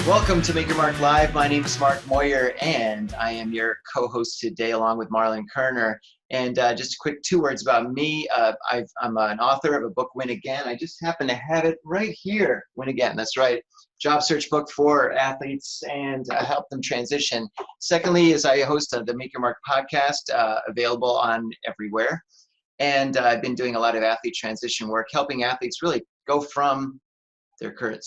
Welcome to Make Your Mark Live. My name is Mark Moyer, and I am your co-host today along with Marlon Kerner. And just a quick 2 words about me. I'm an author of a book, Win Again. I just happen to have it right here, Win Again. That's right. Job search book for athletes and help them transition. Secondly, is I host the Make Your Mark podcast, available on everywhere. And I've been doing a lot of athlete transition work, helping athletes really go from their current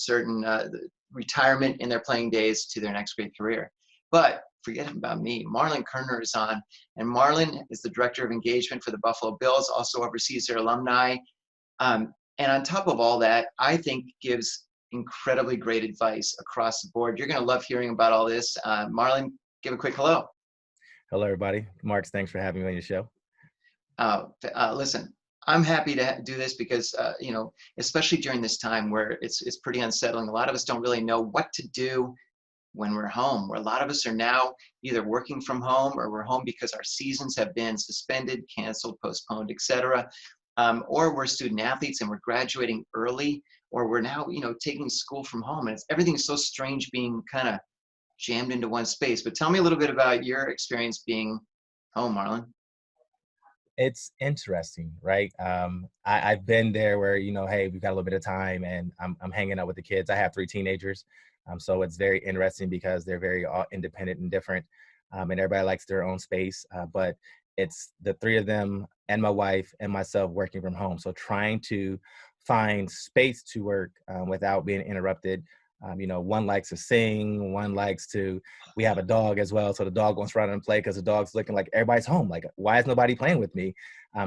retirement in their playing days to their next great career. But forget about me. Marlon Kerner is on, and Marlon is the Director of Engagement for the Buffalo Bills, also oversees their alumni. And on top of all that, I think gives incredibly great advice across the board. You're going to love hearing about all this. Marlon, give a quick hello. Hello, everybody. Marks, thanks for having me on your show. Listen, I'm happy to do this because, especially during this time where it's pretty unsettling. A lot of us don't really know what to do when we're home, where a lot of us are now either working from home or we're home because our seasons have been suspended, canceled, postponed, etc. Or we're student athletes and we're graduating early, or we're now, taking school from home. And everything's so strange being kind of jammed into one space. But tell me a little bit about your experience being home, Marlon. It's interesting, right? I've been there where, hey, we've got a little bit of time and I'm hanging out with the kids. I have 3 teenagers. So it's very interesting because they're very independent and different. And everybody likes their own space. But it's the 3 of them and my wife and myself working from home. So trying to find space to work without being interrupted. One likes to sing, we have a dog as well. So the dog wants to run and play because the dog's looking like everybody's home. Like, why is nobody playing with me?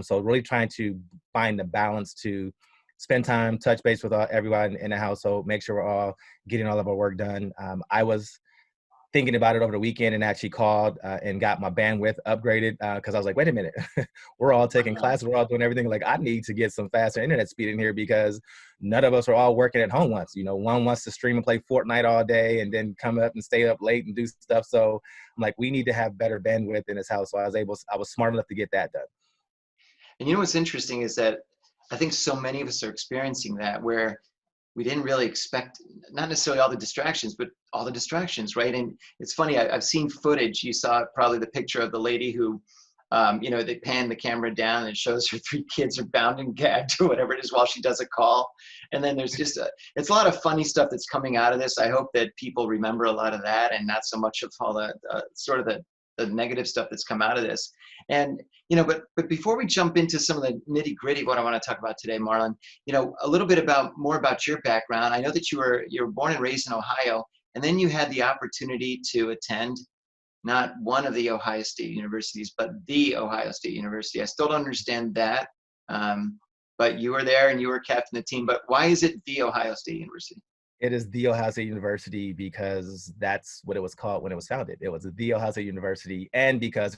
So really trying to find the balance to spend time, touch base with everyone in the household, make sure we're all getting all of our work done. I was thinking about it over the weekend and actually called and got my bandwidth upgraded because I was like, wait a minute, we're all taking classes, we're all doing everything. Like, I need to get some faster internet speed in here because none of us are all working at home once. One wants to stream and play Fortnite all day and then come up and stay up late and do stuff. So I'm like, we need to have better bandwidth in this house. So I was smart enough to get that done. And what's interesting is that I think so many of us are experiencing that, where we didn't really expect, not necessarily all the distractions, but all the distractions, right? And it's funny, I've seen footage. You saw probably the picture of the lady who, they pan the camera down and it shows her 3 kids are bound and gagged or whatever it is while she does a call. And then there's just it's a lot of funny stuff that's coming out of this. I hope that people remember a lot of that and not so much of all the sort of the negative stuff that's come out of this. And, but before we jump into some of the nitty gritty of what I want to talk about today, Marlon, a little bit more about your background. I know that you were born and raised in Ohio, and then you had the opportunity to attend not one of the Ohio State universities, but the Ohio State University. I still don't understand that, but you were there and you were captain of the team. But why is it the Ohio State University? It is the Ohio State University because that's what it was called when it was founded. It was the Ohio State University, and because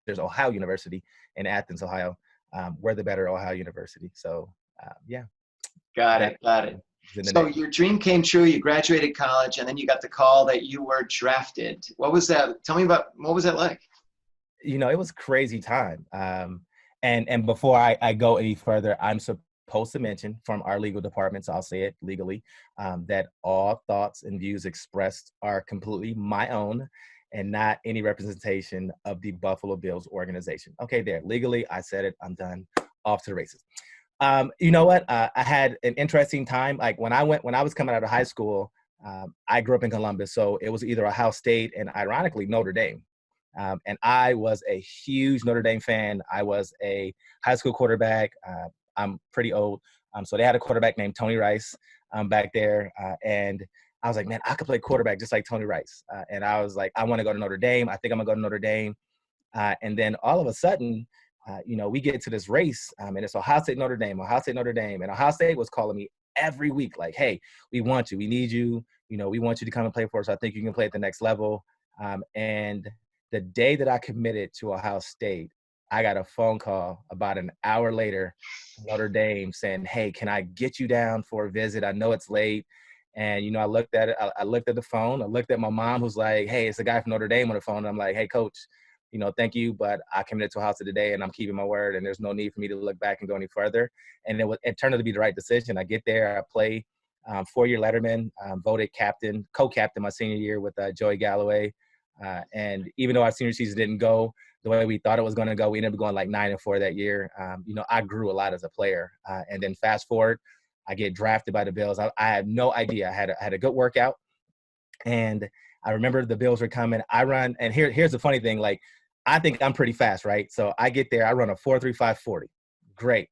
there's Ohio University in Athens, Ohio. We're the better Ohio University. So, yeah. Got it. So your dream came true. You graduated college, and then you got the call that you were drafted. What was that? Tell me about, what was that like? It was crazy time. And before I go any further, I'm supposed to mention from our legal department, so I'll say it legally, that all thoughts and views expressed are completely my own and not any representation of the Buffalo Bills organization. Okay, there. Legally, I said it. I'm done. Off to the races. You know what? I had an interesting time. Like when I was coming out of high school, I grew up in Columbus, so it was either Ohio State and ironically Notre Dame. And I was a huge Notre Dame fan. I was a high school quarterback. I'm pretty old. So they had a quarterback named Tony Rice back there. And I was like, man, I could play quarterback just like Tony Rice. And I was like, I want to go to Notre Dame. I think I'm going to go to Notre Dame. And then all of a sudden, we get to this race, and it's Ohio State, Notre Dame, Ohio State, Notre Dame. And Ohio State was calling me every week, like, hey, we want you. We need you. We want you to come and play for us. I think you can play at the next level. And the day that I committed to Ohio State, I got a phone call about an hour later from Notre Dame saying, hey, can I get you down for a visit? I know it's late. And, I looked at it. I looked at the phone. I looked at my mom who's like, hey, it's a guy from Notre Dame on the phone. And I'm like, hey, coach, thank you, but I committed to Ohio State today and I'm keeping my word and there's no need for me to look back and go any further. And it turned out to be the right decision. I get there, I play 4-year letterman, voted captain, co-captain my senior year with Joey Galloway. And even though our senior season didn't go the way we thought it was going to go, we ended up going like 9-4 that year. I grew a lot as a player. And then fast forward, I get drafted by the Bills. I had no idea. I had a good workout, and I remember the Bills were coming. I run, and here's the funny thing. Like, I think I'm pretty fast, right? So I get there, I run a 4.35 40. Great.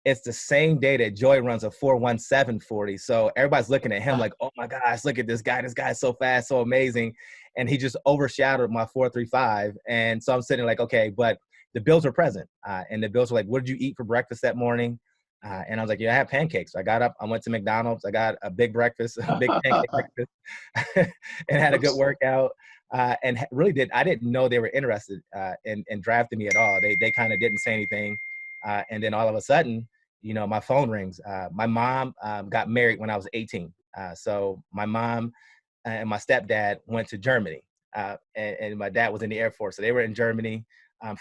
It's the same day that Joy runs a 4.17 40. So everybody's looking at him like, oh my gosh, look at this guy. This guy's so fast, so amazing. And he just overshadowed my 4.35. And so I'm sitting like, okay, but the Bills were present. And the Bills were like, what did you eat for breakfast that morning? And I was like, yeah, I had pancakes. I got up, I went to McDonald's. I got a big breakfast, a big pancake breakfast, and had a good workout. And really I didn't know they were interested in drafting me at all. They kind of didn't say anything. And then all of a sudden, my phone rings. My mom got married when I was 18. So my mom and my stepdad went to Germany, and my dad was in the Air Force. So they were in Germany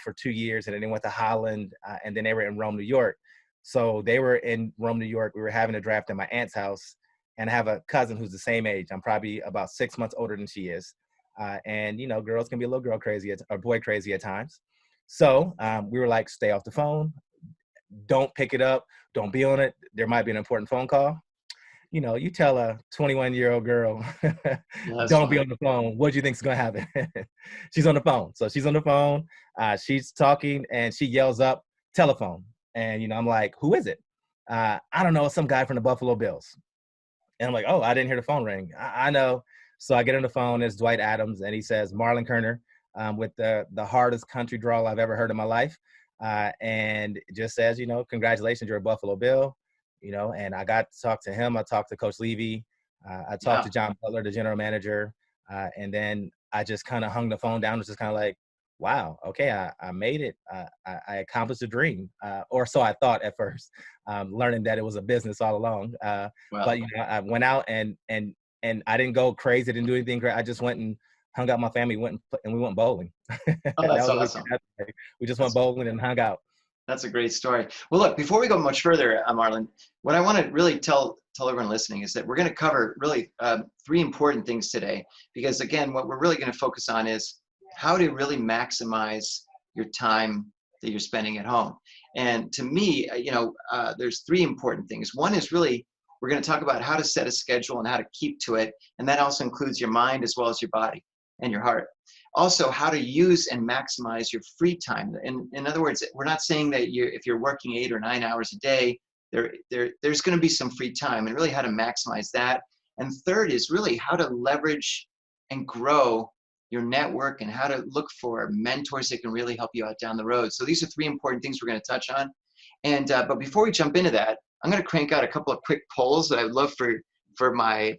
for 2 years, and then they went to Holland, and then they were in Rome, New York. So they were in Rome, New York. We were having a draft at my aunt's house, and I have a cousin who's the same age. I'm probably about 6 months older than she is. And girls can be a little girl crazy or boy crazy at times. So we were like, stay off the phone. Don't pick it up. Don't be on it. There might be an important phone call. You tell a 21-year-old girl, don't be on the phone. What do you think is going to happen? She's on the phone. So she's on the phone. She's talking, and she yells up, telephone. And, I'm like, who is it? I don't know. Some guy from the Buffalo Bills. And I'm like, oh, I didn't hear the phone ring. I know. So I get on the phone. It's Dwight Adams, and he says, Marlon Kerner, with the hardest country drawl I've ever heard in my life. And it just says, congratulations, you're a Buffalo Bill. And I got to talk to him. I talked to Coach Levy. I talked to John Butler, the general manager. And then I just kind of hung the phone down. It was just kind of like, wow, okay, I made it. I accomplished a dream. Or so I thought at first, learning that it was a business all along. But, I went out and I didn't go crazy. I didn't do anything great. I just went and hung out with my family, and we went bowling. Oh, that's awesome. We just went bowling and hung out. That's a great story. Well, look, before we go much further, Marlon, what I want to really tell everyone listening is that we're going to cover really 3 important things today, because again, what we're really going to focus on is how to really maximize your time that you're spending at home. And to me, there's 3 important things. One is really, we're going to talk about how to set a schedule and how to keep to it. And that also includes your mind as well as your body and your heart. Also, how to use and maximize your free time. In other words, we're not saying that if you're working 8 or 9 hours a day, there's going to be some free time, and really how to maximize that. And third is really how to leverage and grow your network and how to look for mentors that can really help you out down the road. So these are 3 important things we're going to touch on. And but before we jump into that, I'm going to crank out a couple of quick polls that I would love for my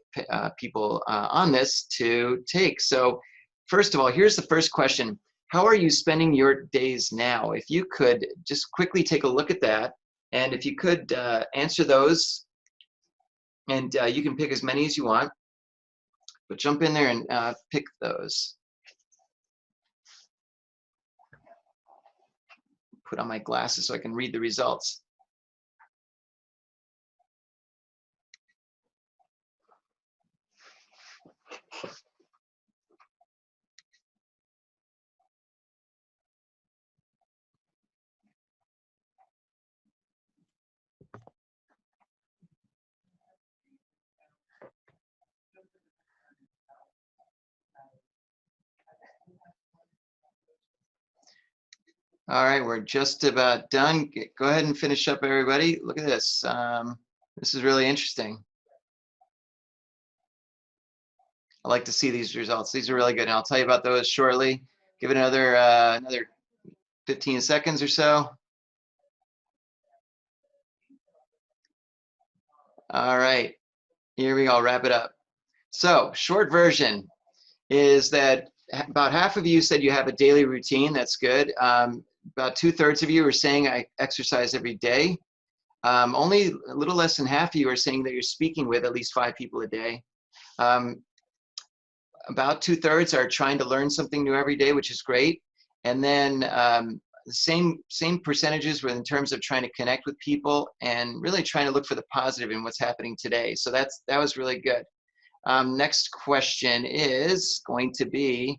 people on this to take. So first of all, here's the first question. How are you spending your days now? If you could just quickly take a look at that, and if you could answer those, and you can pick as many as you want, but jump in there and pick those. Put on my glasses so I can read the results. All right, we're just about done. Go ahead and finish up, everybody. Look at this. This is really interesting. I like to see these results. These are really good, and I'll tell you about those shortly. Give it another 15 seconds or so. All right, here we go. Wrap it up. So, short version is that about half of you said you have a daily routine. That's good. About 2/3 of you are saying I exercise every day. Only a little less than half of you are saying that you're speaking with at least 5 people a day. About 2/3 are trying to learn something new every day, which is great. And then the same percentages were in terms of trying to connect with people and really trying to look for the positive in what's happening today. So that was really good. Next question is going to be,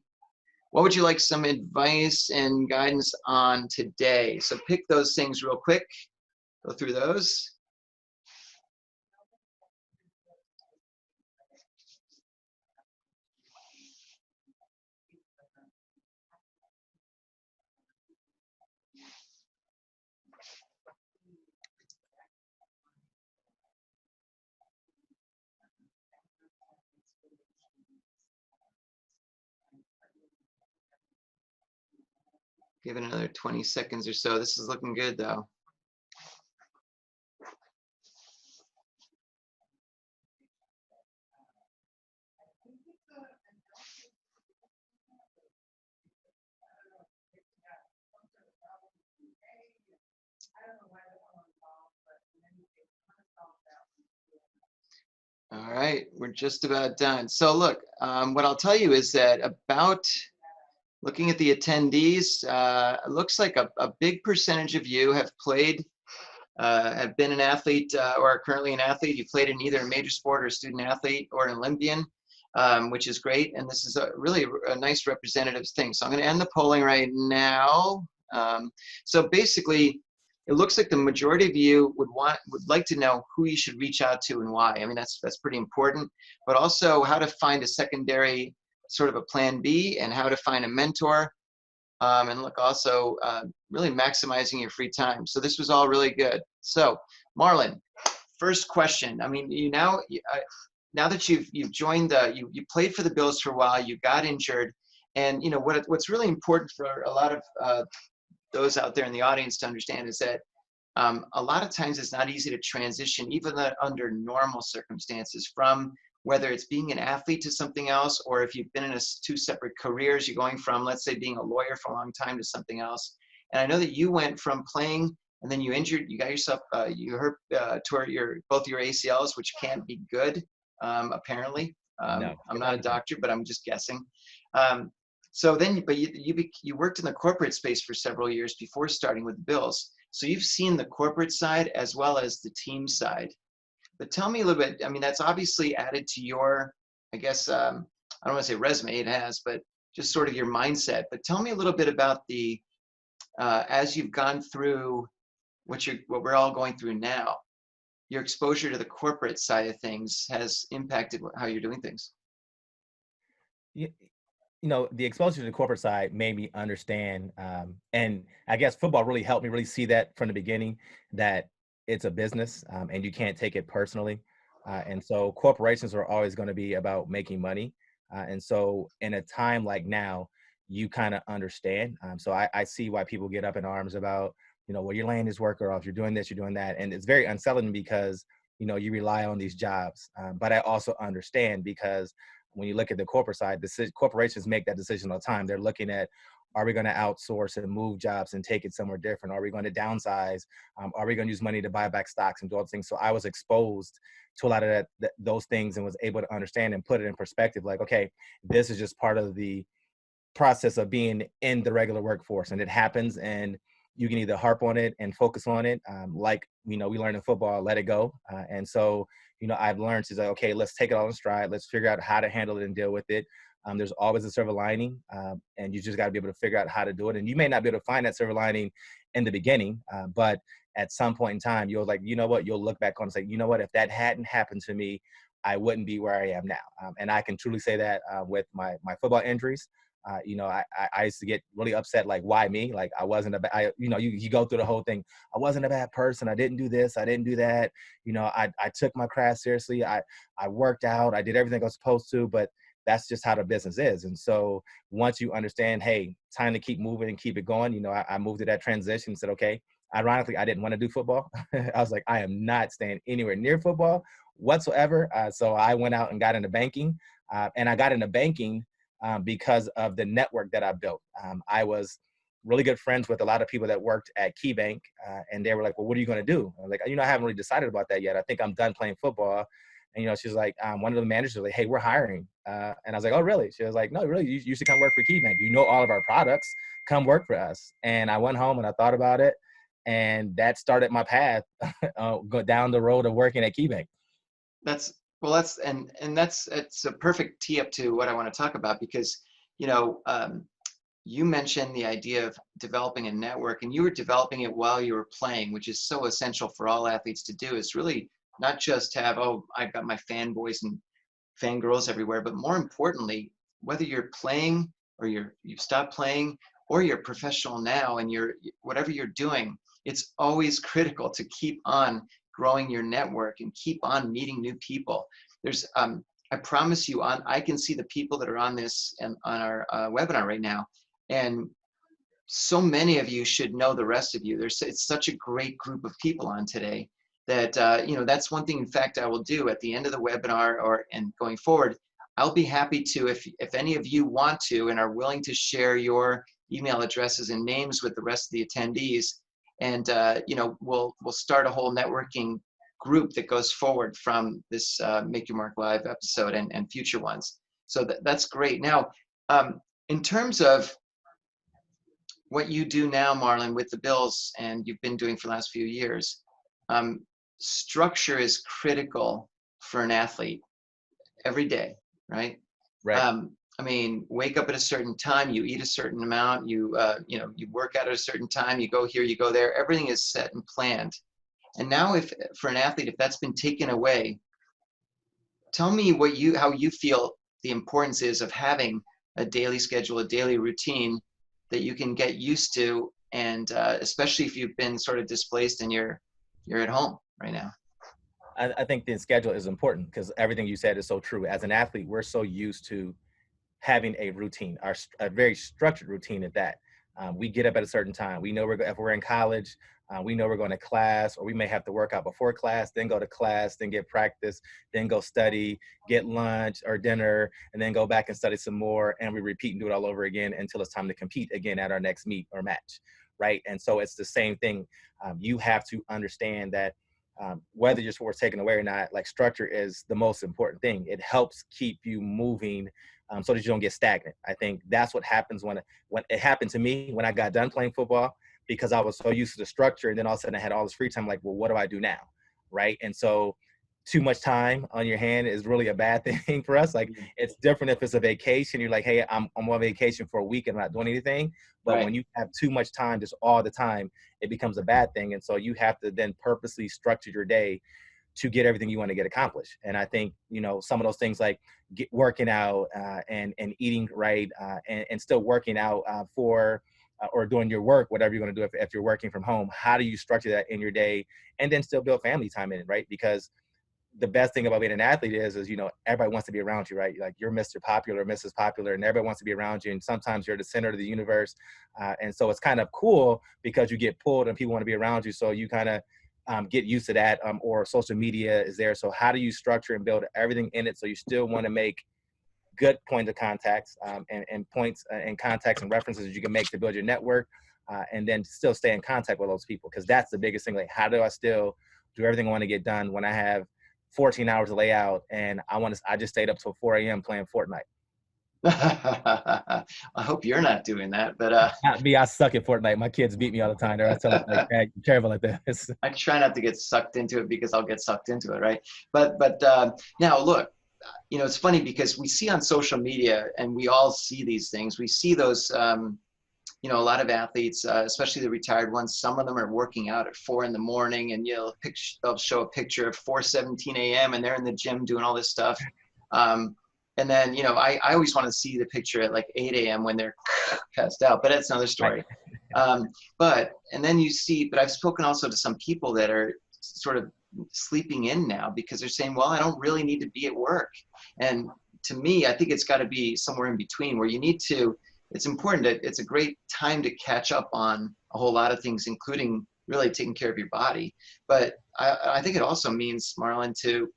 what would you like some advice and guidance on today? So pick those things real quick, go through those. Give it another 20 seconds or so. This is looking good though. All right, we're just about done. So look, what I'll tell you is that about looking at the attendees, it looks like a big percentage of you have played, have been an athlete or are currently an athlete. You played in either a major sport or a student athlete or an Olympian, which is great. And this is really a nice representative thing. So I'm going to end the polling right now. So basically, it looks like the majority of you would like to know who you should reach out to and why. I mean, that's pretty important, but also how to find a secondary sort of a plan B and how to find a mentor. And look, also really maximizing your free time. So this was all really good. So Marlon, first question. I mean, now that you've joined you played for the Bills for a while, you got injured, and you know what's really important for a lot of those out there in the audience to understand is that a lot of times it's not easy to transition, even under normal circumstances, from whether it's being an athlete to something else, or if you've been in two separate careers, you're going from, let's say, being a lawyer for a long time to something else. And I know that you went from playing and then you injured, you got yourself, you hurt, tore both your ACLs, which can't be good, apparently. No, I'm not a doctor, but I'm just guessing. So then, but you worked in the corporate space for several years before starting with the Bills. So you've seen the corporate side as well as the team side. But tell me a little bit, I mean, that's obviously added to your, I guess, I don't want to say resume, it has, but just sort of your mindset. But tell me a little bit about as you've gone through what we're all going through now, your exposure to the corporate side of things has impacted how you're doing things. You know, the exposure to the corporate side made me understand, and I guess football really helped me really see that from the beginning, that it's a business, and you can't take it personally. And so corporations are always going to be about making money. And so in a time like now, you kind of understand. So I see why people get up in arms about, you know, well, you're laying this worker off, you're doing this, you're doing that. And it's very unsettling because, you know, you rely on these jobs. But I also understand because when you look at the corporate side, corporations make that decision all the time. They're looking at, are we going to outsource and move jobs and take it somewhere different? Are we going to downsize? Are we going to use money to buy back stocks and do all those things? So I was exposed to a lot of those things and was able to understand and put it in perspective. Like, okay, this is just part of the process of being in the regular workforce, and it happens, and you can either harp on it and focus on it, like, you know, we learned in football, let it go. And so, you know, I've learned to say, okay, let's take it all in stride. Let's figure out how to handle it and deal with it. There's always a silver lining, and you just got to be able to figure out how to do it. And you may not be able to find that silver lining in the beginning, but at some point in time, you'll like, you know what, you'll look back on and say, you know what, if that hadn't happened to me, I wouldn't be where I am now. And I can truly say that with my football injuries. You know, I used to get really upset, like, why me? Like, I wasn't you know, you go through the whole thing. I wasn't a bad person. I didn't do this. I didn't do that. You know, I took my craft seriously. I worked out. I did everything I was supposed to, but that's just how the business is. And so once you understand, hey, time to keep moving and keep it going, you know, I moved to that transition and said, okay, ironically, I didn't want to do football. I was like, I am not staying anywhere near football whatsoever. So I went out and got into banking, and I got into banking because of the network that I built. I was really good friends with a lot of people that worked at KeyBank, and they were like, well, what are you going to do? I was like, you know, I haven't really decided about that yet. I think I'm done playing football. And, you know, she's like, one of the managers was like, hey, we're hiring. And I was like, oh, really? She was like, no, really, you should come work for KeyBank. You know all of our products. come work for us. And I went home and I thought about it, and that started my path go down the road of working at KeyBank. That's well, that's it's a perfect tee up to what I want to talk about because, you know, you mentioned the idea of developing a network, and you were developing it while you were playing, which is so essential for all athletes to do. Is really not just have, oh, I've got my fanboys and fangirls everywhere, but more importantly, whether you're playing or you've stopped playing or you're professional now and you're whatever you're doing, it's always critical to keep on growing your network and keep on meeting new people. There's I promise you, I can see the people that are on this and on our webinar right now, and so many of you should know the rest of you. It's such a great group of people on today that you know, that's one thing. In fact, I will do at the end of the webinar and going forward, I'll be happy to, if any of you want to and are willing to share your email addresses and names with the rest of the attendees, and you know, we'll start a whole networking group that goes forward from this Make Your Mark Live episode and future ones. So that's great. Now, in terms of what you do now, Marlon, with the Bills, and you've been doing for the last few years, structure is critical for an athlete every day, right? Right. I mean, wake up at a certain time, you eat a certain amount, you know, you work out at a certain time, you go here, you go there, everything is set and planned. And now if for an athlete, if that's been taken away, tell me how you feel the importance is of having a daily schedule, a daily routine that you can get used to, and especially if you've been sort of displaced and you're at home right now. I think the schedule is important because everything you said is so true. As an athlete, we're so used to having a routine, a very structured routine at that. We get up at a certain time. We know if we're in college, we know we're going to class, or we may have to work out before class, then go to class, then get practice, then go study, get lunch or dinner, and then go back and study some more. And we repeat and do it all over again until it's time to compete again at our next meet or match, right? And so it's the same thing. You have to understand that whether your sport's taken away or not, like, structure is the most important thing. It helps keep you moving so that you don't get stagnant. I think that's what happens when it happened to me when I got done playing football, because I was so used to the structure, and then all of a sudden I had all this free time, like, well, what do I do now, right? And so too much time on your hand is really a bad thing for us. Like, it's different if it's a vacation. You're like, hey, I'm on vacation for a week and I'm not doing anything. But Right. when you have too much time just all the time, it becomes a bad thing. And so you have to then purposely structure your day to get everything you want to get accomplished. And I think, you know, some of those things like working out and eating right and still working out or doing your work, whatever you're going to do if you're working from home. How do you structure that in your day and then still build family time in it, right? Because the best thing about being an athlete is, you know, everybody wants to be around you, right? Like, you're Mr. Popular, Mrs. Popular, and everybody wants to be around you. And sometimes you're the center of the universe. And so it's kind of cool because you get pulled and people want to be around you. So you kind of get used to that, or social media is there. So how do you structure and build everything in it so you still want to make good point of contacts and points and contacts and references that you can make to build your network, and then still stay in contact with those people? Because that's the biggest thing. Like, how do I still do everything I want to get done when I have 14 hours to lay out and I just stayed up till 4 a.m. playing Fortnite? I hope you're not doing that, but Not me. I suck at Fortnite. My kids beat me all the time. They're telling me, like, "Dad, you're terrible at this." I try not to get sucked into it because I'll get sucked into it, right? But now look, you know, it's funny because we see on social media, and we all see these things. We see those, you know, a lot of athletes, especially the retired ones. Some of them are working out at 4 in the morning, and they'll show a picture of 4:17 a.m. and they're in the gym doing all this stuff. And then, you know, I always want to see the picture at like 8 a.m. when they're passed out, but that's another story. And then but I've spoken also to some people that are sort of sleeping in now because they're saying, well, I don't really need to be at work. And to me, I think it's got to be somewhere in between where you need to, it's important that it's a great time to catch up on a whole lot of things, including really taking care of your body. But I think it also means, Marlon, to,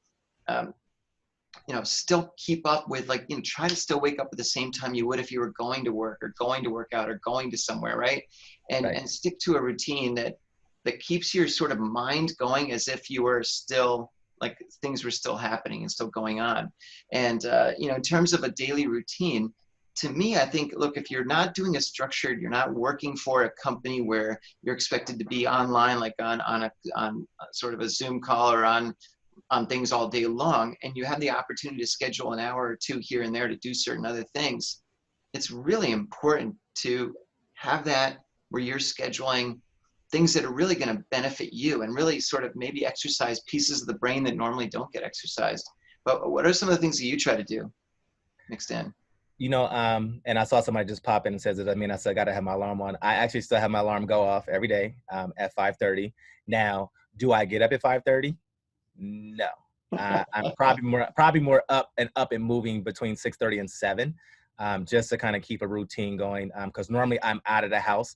you know, still keep up with, like, you know, try to still wake up at the same time you would if you were going to work or going to work out or going to somewhere, right? And stick to a routine that keeps your sort of mind going as if you were still, like, things were still happening and still going on. And, you know, in terms of a daily routine, to me, I think, look, if you're not doing a structured, you're not working for a company where you're expected to be online, like on sort of a Zoom call or on things all day long, and you have the opportunity to schedule an hour or two here and there to do certain other things, it's really important to have that where you're scheduling things that are really going to benefit you and really sort of maybe exercise pieces of the brain that normally don't get exercised. But what are some of the things that you try to do mixed in? And I saw somebody just pop in and says that, I mean, I still got to have my alarm on. I actually still have my alarm go off every day at 5:30. Now, do I get up at 5:30? No. I'm probably more up and moving between 6:30 and 7, just to kind of keep a routine going. Because normally I'm out of the house,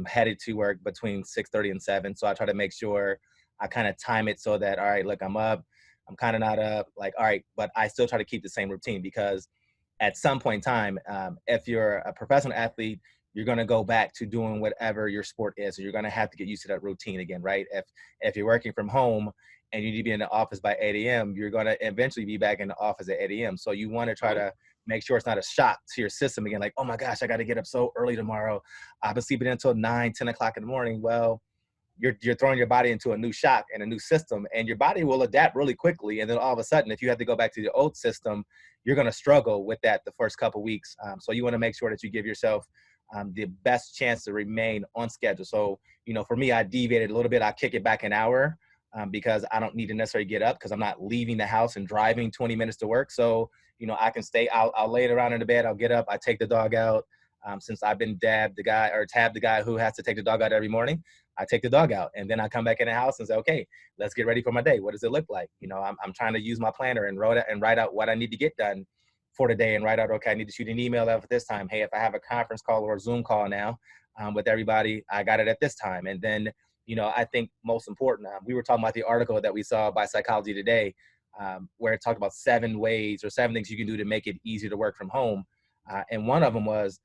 headed to work between 6:30 and 7. So I try to make sure I kind of time it so that, all right, look, I'm up, I'm kind of not up, like, all right, but I still try to keep the same routine because at some point in time, if you're a professional athlete, you're going to go back to doing whatever your sport is. So you're going to have to get used to that routine again, right? If you're working from home and you need to be in the office by 8 a.m., you're going to eventually be back in the office at 8 a.m. So you want to try to make sure it's not a shock to your system again, like, oh my gosh, I got to get up so early tomorrow. I've been sleeping until 9, 10 o'clock in the morning. Well, you're throwing your body into a new shock and a new system, and your body will adapt really quickly. And then all of a sudden, if you have to go back to the old system, you're going to struggle with that the first couple of weeks. So you want to make sure that you give yourself the best chance to remain on schedule. So, for me, I deviated a little bit. I kick it back an hour because I don't need to necessarily get up because I'm not leaving the house and driving 20 minutes to work. So, I can stay, I'll lay it around in the bed. I'll get up. I take the dog out. Since I've been tabbed the guy who has to take the dog out every morning, I take the dog out, and then I come back in the house and say, okay, let's get ready for my day. What does it look like? I'm trying to use my planner and write out what I need to get done for the day and write out, okay, I need to shoot an email out at this time. Hey, if I have a conference call or a Zoom call now with everybody, I got it at this time. And then, I think most important, we were talking about the article that we saw by Psychology Today, where it talked about 7 ways or 7 things you can do to make it easier to work from home. And one of them was,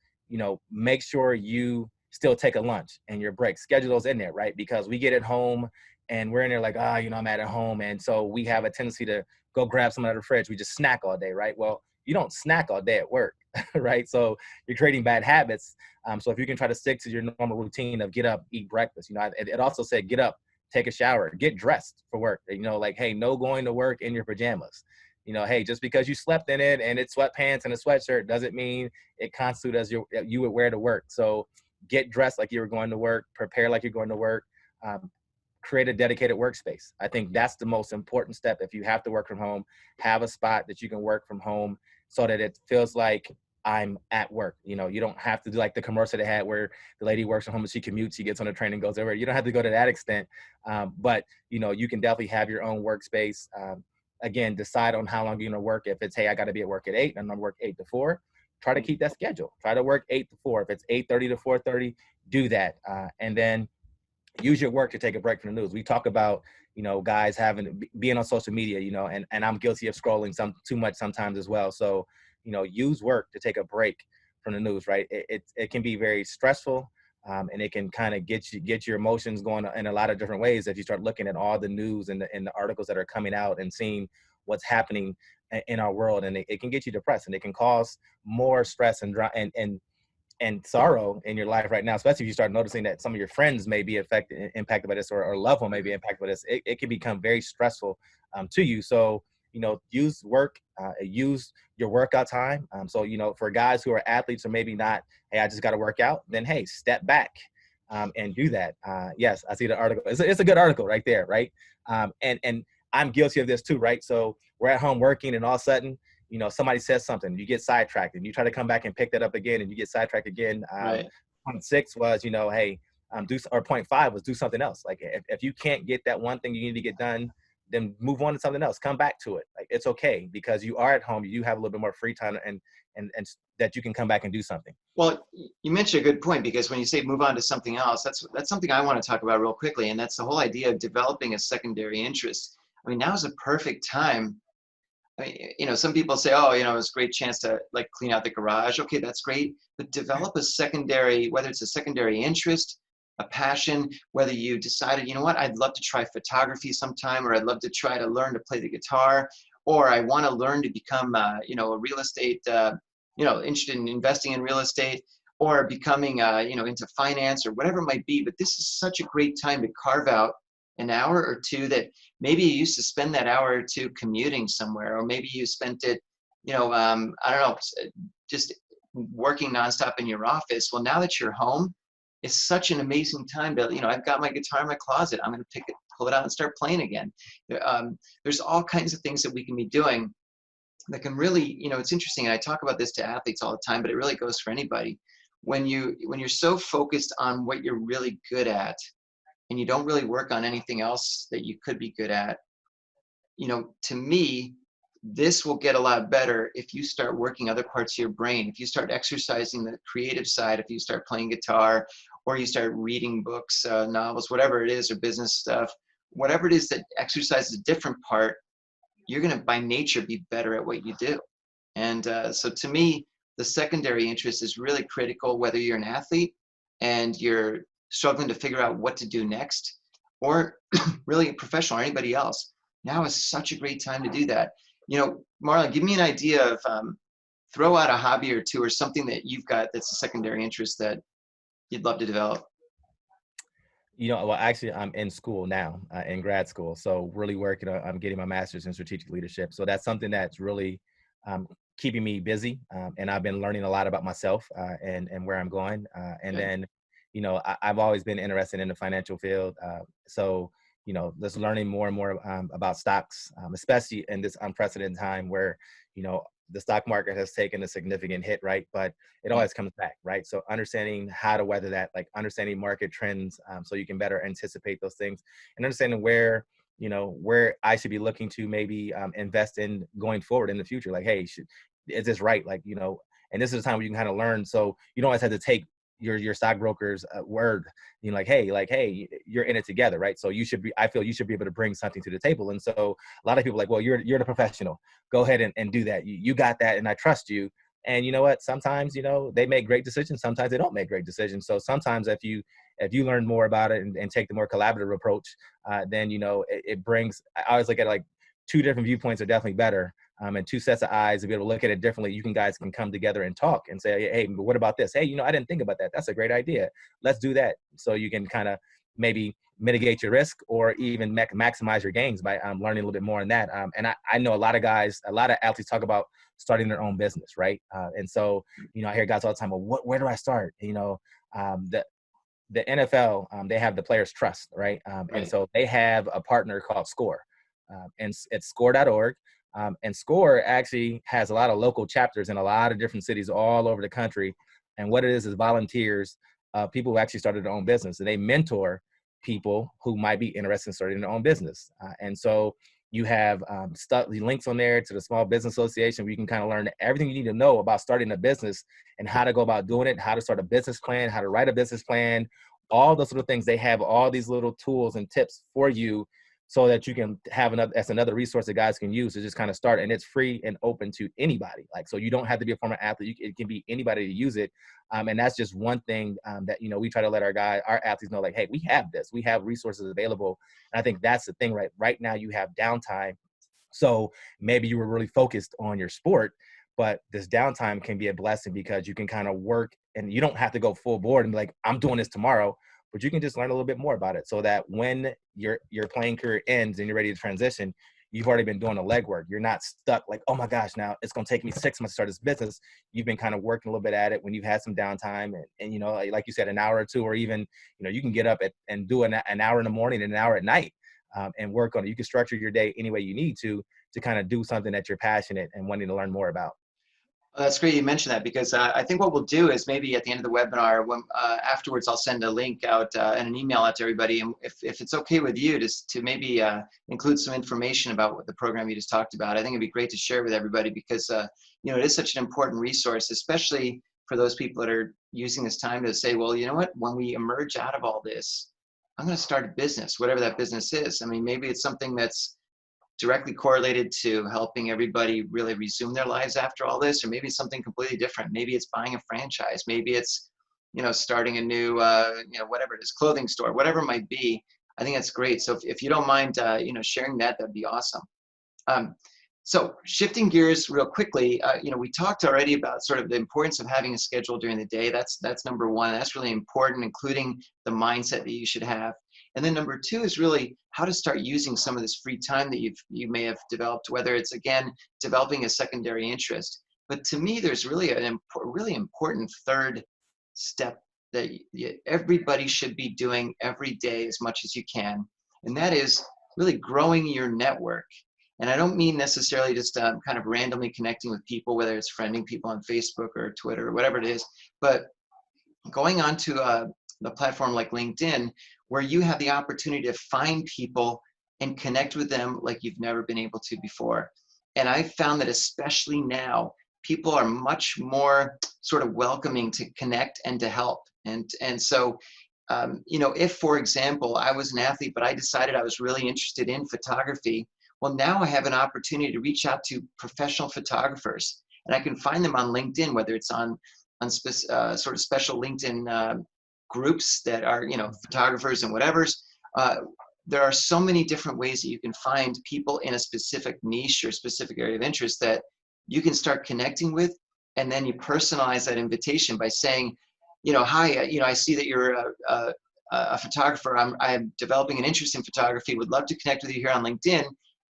make sure you still take a lunch and your break. Schedule those in there, right? Because we get at home and we're in there like, I'm at home. And so we have a tendency to go grab something out of the fridge. We just snack all day, right? Well, you don't snack all day at work, right? So you're creating bad habits. So if you can try to stick to your normal routine of get up, eat breakfast, it also said get up, take a shower, get dressed for work. Like, hey, no going to work in your pajamas. Hey, just because you slept in it and it's sweatpants and a sweatshirt doesn't mean it constitutes as you would wear to work. So get dressed like you were going to work, prepare like you're going to work, create a dedicated workspace. I think that's the most important step. If you have to work from home, have a spot that you can work from home so that it feels like I'm at work. You don't have to do like the commercial they had where the lady works from home and she commutes, she gets on the train and goes everywhere. You don't have to go to that extent. But you can definitely have your own workspace. Again, decide on how long you're going to work. If it's, hey, I got to be at work at 8 and I'm going to work 8 to 4, try to keep that schedule. Try to work 8 to 4. If it's 8:30 to 4:30, do that. And then use your work to take a break from the news. We talk about, guys being on social media, and I'm guilty of scrolling too much sometimes as well. So, use work to take a break from the news, right? It can be very stressful. And it can kind of get your emotions going in a lot of different ways if you start looking at all the news and the articles that are coming out and seeing what's happening in our world. And it can get you depressed, and it can cause more stress and sorrow in your life right now, especially if you start noticing that some of your friends may be impacted by this, or loved one may be impacted by this. It can become very stressful to you. So, use work, use your workout time. So, for guys who are athletes or maybe not, hey, I just got to work out, then, hey, step back and do that. Yes, I see the article. It's a good article right there, right? And I'm guilty of this too, right? So we're at home working and all of a sudden, somebody says something, you get sidetracked and you try to come back and pick that up again and you get sidetracked again. Right. Point 6 was, hey, point 5 was do something else. Like if you can't get that one thing you need to get done, then move on to something else. Come back to it. Like, it's okay because you are at home. You have a little bit more free time and that you can come back and do something. Well, you mentioned a good point, because when you say move on to something else, that's something I want to talk about real quickly. And that's the whole idea of developing a secondary interest. I mean, now is a perfect time. I mean, some people say, oh, it's a great chance to like clean out the garage. Okay, that's great. But develop a secondary, whether it's a secondary interest, a passion, whether you decided, what, I'd love to try photography sometime, or I'd love to try to learn to play the guitar, or I want to learn to become, a real estate interested in investing in real estate or becoming, into finance or whatever it might be. But this is such a great time to carve out an hour or two that maybe you used to spend that hour or two commuting somewhere, or maybe you spent it, I don't know, just working nonstop in your office. Well, now that you're home, it's such an amazing time to, I've got my guitar in my closet. I'm going to pull it out and start playing again. There's all kinds of things that we can be doing that can really, it's interesting. And I talk about this to athletes all the time, but it really goes for anybody. When you're so focused on what you're really good at and you don't really work on anything else that you could be good at, to me, this will get a lot better if you start working other parts of your brain. If you start exercising the creative side, if you start playing guitar, or you start reading books, novels, whatever it is, or business stuff, whatever it is that exercises a different part, you're going to by nature be better at what you do. And so to me, the secondary interest is really critical, whether you're an athlete and you're struggling to figure out what to do next, or really a professional or anybody else. Now is such a great time to do that. Marlon, give me an idea of, throw out a hobby or two or something that you've got that's a secondary interest that you'd love to develop. Well, actually, I'm in school now, in grad school. So really working on, I'm getting my master's in strategic leadership. So that's something that's really keeping me busy. And I've been learning a lot about myself and where I'm going. And Good. then, I've always been interested in the financial field. So, just learning more and more about stocks, especially in this unprecedented time where, the stock market has taken a significant hit, right? But it Yeah. always comes back, right? So understanding how to weather that, like understanding market trends, so you can better anticipate those things, and understanding where I should be looking to maybe invest in going forward in the future. Like, hey, is this right? Like, and this is the time where you can kind of learn. So you don't always have to take your stockbroker's word, like, hey, you're in it together, right? So I feel you should be able to bring something to the table. And so a lot of people are like, well, you're the professional, go ahead and do that. You got that, and I trust you. And you know what? Sometimes, they make great decisions. Sometimes they don't make great decisions. So sometimes if you learn more about it and take the more collaborative approach, then, it brings, I always look at it like two different viewpoints are definitely better. And two sets of eyes to be able to look at it differently. You guys can come together and talk and say, hey, but what about this? Hey, I didn't think about that. That's a great idea. Let's do that. So you can kind of maybe mitigate your risk or even maximize your gains by learning a little bit more in that. And I know a lot of athletes talk about starting their own business, right? And so, I hear guys all the time, well, where do I start? The NFL, they have the players' trust, right? And Right. so they have a partner called SCORE, and it's score.org. And SCORE actually has a lot of local chapters in a lot of different cities all over the country. And what it is volunteers, people who actually started their own business, and they mentor people who might be interested in starting their own business. And so you have links on there to the Small Business Association where you can kind of learn everything you need to know about starting a business and how to go about doing it, how to start a business plan, how to write a business plan, all those little things. They have all these little tools and tips for you so that you can have another resource that guys can use to just kind of start. And it's free and open to anybody. Like, so you don't have to be a former athlete. It can be anybody to use it. And that's just one thing that, we try to let our athletes know, like, hey, we have this, we have resources available. And I think that's the thing, right now you have downtime. So maybe you were really focused on your sport, but this downtime can be a blessing because you can kind of work and you don't have to go full board and be like, I'm doing this tomorrow. But you can just learn a little bit more about it so that when your playing career ends and you're ready to transition, you've already been doing the legwork. You're not stuck like, oh my gosh, now it's going to take me 6 months to start this business. You've been kind of working a little bit at it when you've had some downtime and like you said, an hour or two, or even, you can get up and do an hour in the morning and an hour at night and work on it. You can structure your day any way you need to kind of do something that you're passionate and wanting to learn more about. That's great you mentioned that, because I think what we'll do is maybe at the end of the webinar, when afterwards, I'll send a link out and an email out to everybody. And if it's okay with you, to maybe include some information about what the program you just talked about, I think it'd be great to share with everybody because, it is such an important resource, especially for those people that are using this time to say, well, you know what, when we emerge out of all this, I'm going to start a business, whatever that business is. I mean, maybe it's something that's directly correlated to helping everybody really resume their lives after all this, or maybe it's something completely different. Maybe it's buying a franchise. Maybe it's, starting a new, whatever it is, clothing store, whatever it might be. I think that's great. So if you don't mind, sharing that, that'd be awesome. Um, So shifting gears real quickly, we talked already about sort of the importance of having a schedule during the day. That's number one. That's really important, including the mindset that you should have. And then number two is really how to start using some of this free time that you may have developed, whether it's, again, developing a secondary interest. But to me, there's really really important third step that everybody should be doing every day as much as you can. And that is really growing your network. And I don't mean necessarily just kind of randomly connecting with people, whether it's friending people on Facebook or Twitter or whatever it is, but going onto the platform like LinkedIn, where you have the opportunity to find people and connect with them like you've never been able to before. And I've found that especially now, people are much more sort of welcoming to connect and to help. And so, if, for example, I was an athlete, but I decided I was really interested in photography, well, now I have an opportunity to reach out to professional photographers, and I can find them on LinkedIn, whether it's on sort of special LinkedIn groups that are, photographers and whatever's. There are so many different ways that you can find people in a specific niche or specific area of interest that you can start connecting with, and then you personalize that invitation by saying, hi, I see that you're a photographer. I'm developing an interest in photography. Would love to connect with you here on LinkedIn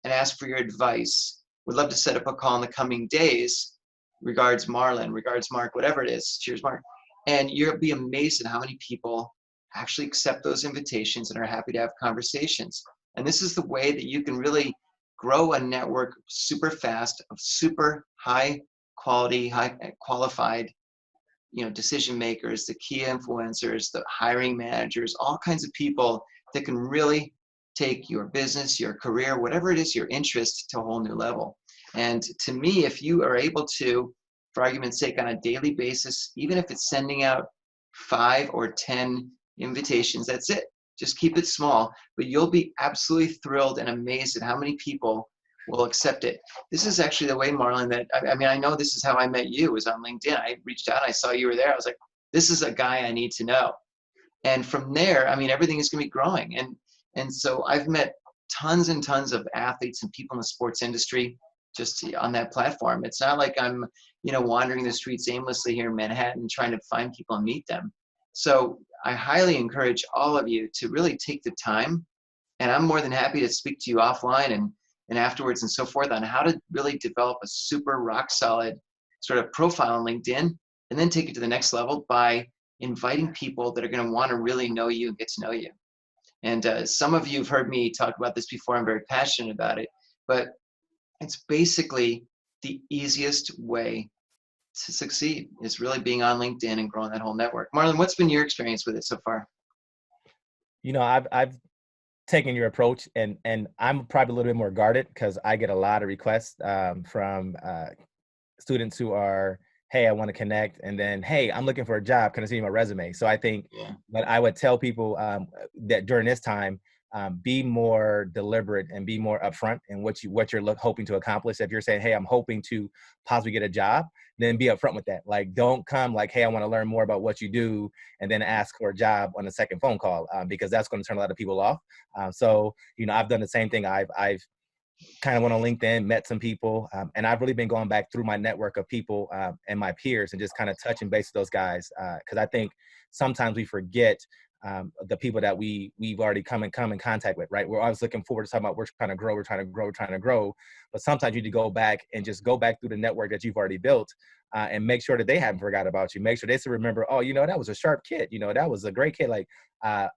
and ask for your advice. Would love to set up a call in the coming days. Regards, Marlon. Regards, Mark. Whatever it is. Cheers, Mark. And you'll be amazed at how many people actually accept those invitations and are happy to have conversations. And this is the way that you can really grow a network super fast of super high quality, high qualified, decision makers, the key influencers, the hiring managers, all kinds of people that can really take your business, your career, whatever it is, your interest to a whole new level. And to me, if you are able to, for argument's sake, on a daily basis, even if it's sending out 5 or 10 invitations, that's it. Just keep it small, but you'll be absolutely thrilled and amazed at how many people will accept it. This is actually the way, Marlon, that, I know this is how I met you, was on LinkedIn. I reached out, I saw you were there. I was like, this is a guy I need to know. And from there, everything is going to be growing. And so I've met tons and tons of athletes and people in the sports industry just on that platform. It's not like I'm, wandering the streets aimlessly here in Manhattan trying to find people and meet them. So I highly encourage all of you to really take the time, and I'm more than happy to speak to you offline and afterwards and so forth on how to really develop a super rock solid sort of profile on LinkedIn, and then take it to the next level by inviting people that are going to want to really know you and get to know you. And some of you have heard me talk about this before. I'm very passionate about it, but it's basically the easiest way to succeed is really being on LinkedIn and growing that whole network. Marlon, what's been your experience with it so far? I've taken your approach, and I'm probably a little bit more guarded because I get a lot of requests from students who are, hey, I want to connect, and then, hey, I'm looking for a job. Can I see my resume? So I think that I would tell people that during this time, be more deliberate and be more upfront in what you're hoping to accomplish. If you're saying, hey, I'm hoping to possibly get a job, then be upfront with that. Like, don't come like, hey, I want to learn more about what you do, and then ask for a job on a second phone call, because that's going to turn a lot of people off. So I've done the same thing. I've kind of went on LinkedIn, met some people, and I've really been going back through my network of people and my peers and just kind of touching base with those guys, because I think sometimes we forget the people that we've already come in contact with, right? We're always looking forward to talking about we're trying to grow. But sometimes you need to go back and just go back through the network that you've already built and make sure that they haven't forgot about you. Make sure they still remember, oh, that was a sharp kid. That was a great kid. Like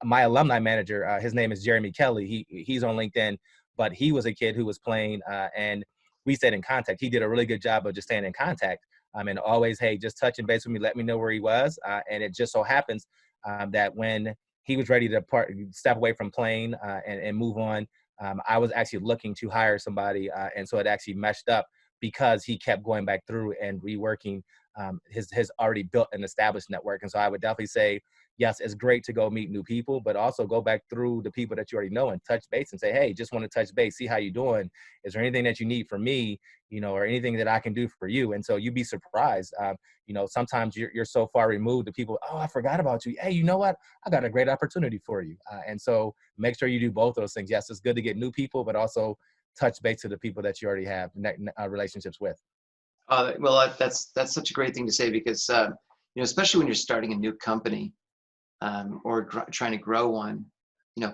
my alumni manager, his name is Jeremy Kelly. He's on LinkedIn, but he was a kid who was playing and we stayed in contact. He did a really good job of just staying in contact. And always, hey, just touching base with me, let me know where he was. And it just so happens that when he was ready to step away from playing and move on, I was actually looking to hire somebody. And so it actually meshed up because he kept going back through and reworking his already built and established network. And so I would definitely say, yes, it's great to go meet new people, but also go back through the people that you already know and touch base and say, hey, just want to touch base, see how you're doing. Is there anything that you need from me, or anything that I can do for you? And so you'd be surprised. Sometimes you're so far removed that people, oh, I forgot about you. Hey, you know what? I got a great opportunity for you. And so make sure you do both those things. Yes, it's good to get new people, but also touch base to the people that you already have relationships with. Well, that's such a great thing to say because especially when you're starting a new company or trying to grow one,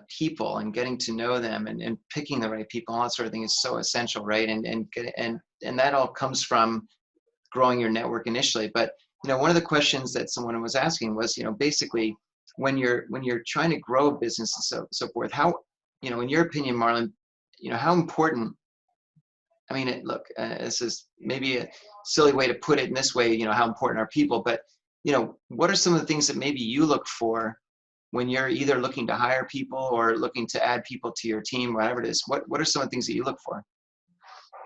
people and getting to know them and picking the right people, all that sort of thing is so essential, right? And that all comes from growing your network initially. But one of the questions that someone was asking was, basically when you're trying to grow a business and so forth, how, in your opinion, Marlon, how important, I mean, look, this is maybe a silly way to put it in this way, how important are people, but, what are some of the things that maybe you look for when you're either looking to hire people or looking to add people to your team, whatever it is? What are some of the things that you look for?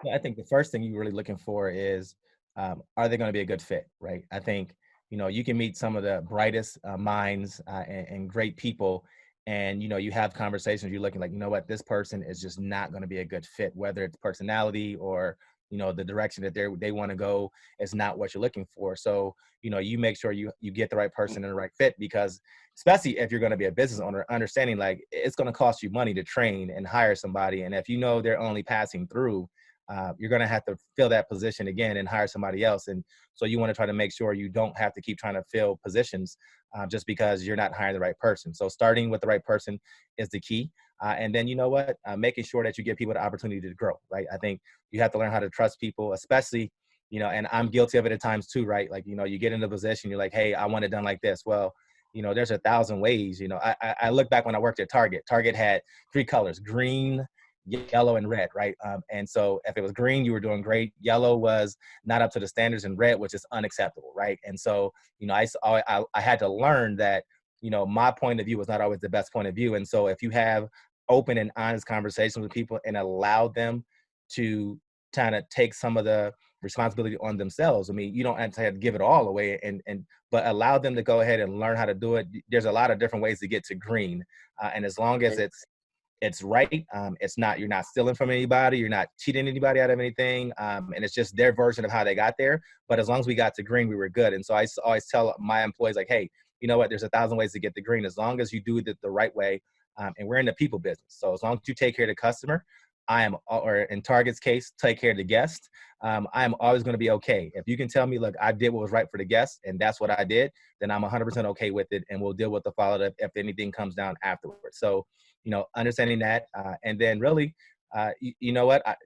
Yeah, I think the first thing you're really looking for is, are they going to be a good fit, right? I think, you can meet some of the brightest minds and great people, and, you have conversations, you're looking like, what, this person is just not going to be a good fit, whether it's personality or, the direction that they want to go is not what you're looking for. So, you make sure you get the right person and the right fit, because especially if you're going to be a business owner, understanding like it's going to cost you money to train and hire somebody. And if they're only passing through, you're going to have to fill that position again and hire somebody else. And so you want to try to make sure you don't have to keep trying to fill positions just because you're not hiring the right person. So starting with the right person is the key. And then, making sure that you give people the opportunity to grow, right? I think you have to learn how to trust people, especially, and I'm guilty of it at times too, right? Like, you get in a position, you're like, hey, I want it done like this. Well, there's 1,000 ways. I look back when I worked at Target. Target had 3 colors: green, yellow, and red, right? And so if it was green, you were doing great. Yellow was not up to the standards, and red, which is unacceptable, right? And so, I had to learn that, my point of view was not always the best point of view. And so if you have open and honest conversations with people and allow them to kind of take some of the responsibility on themselves. I mean, you don't have to give it all away, but allow them to go ahead and learn how to do it. There's a lot of different ways to get to green, and as long as it's right, you're not stealing from anybody, you're not cheating anybody out of anything, and it's just their version of how they got there. But as long as we got to green, we were good. And so I always tell my employees, like, hey, you know what? There's 1,000 ways to get to green, as long as you do it the right way. And we're in the people business, so as long as you take care of the customer, or in Target's case, take care of the guest, I am always going to be okay. If you can tell me, look, I did what was right for the guest, and that's what I did, then I'm 100% okay with it, and we'll deal with the follow-up if anything comes down afterwards. So, understanding that, and then really,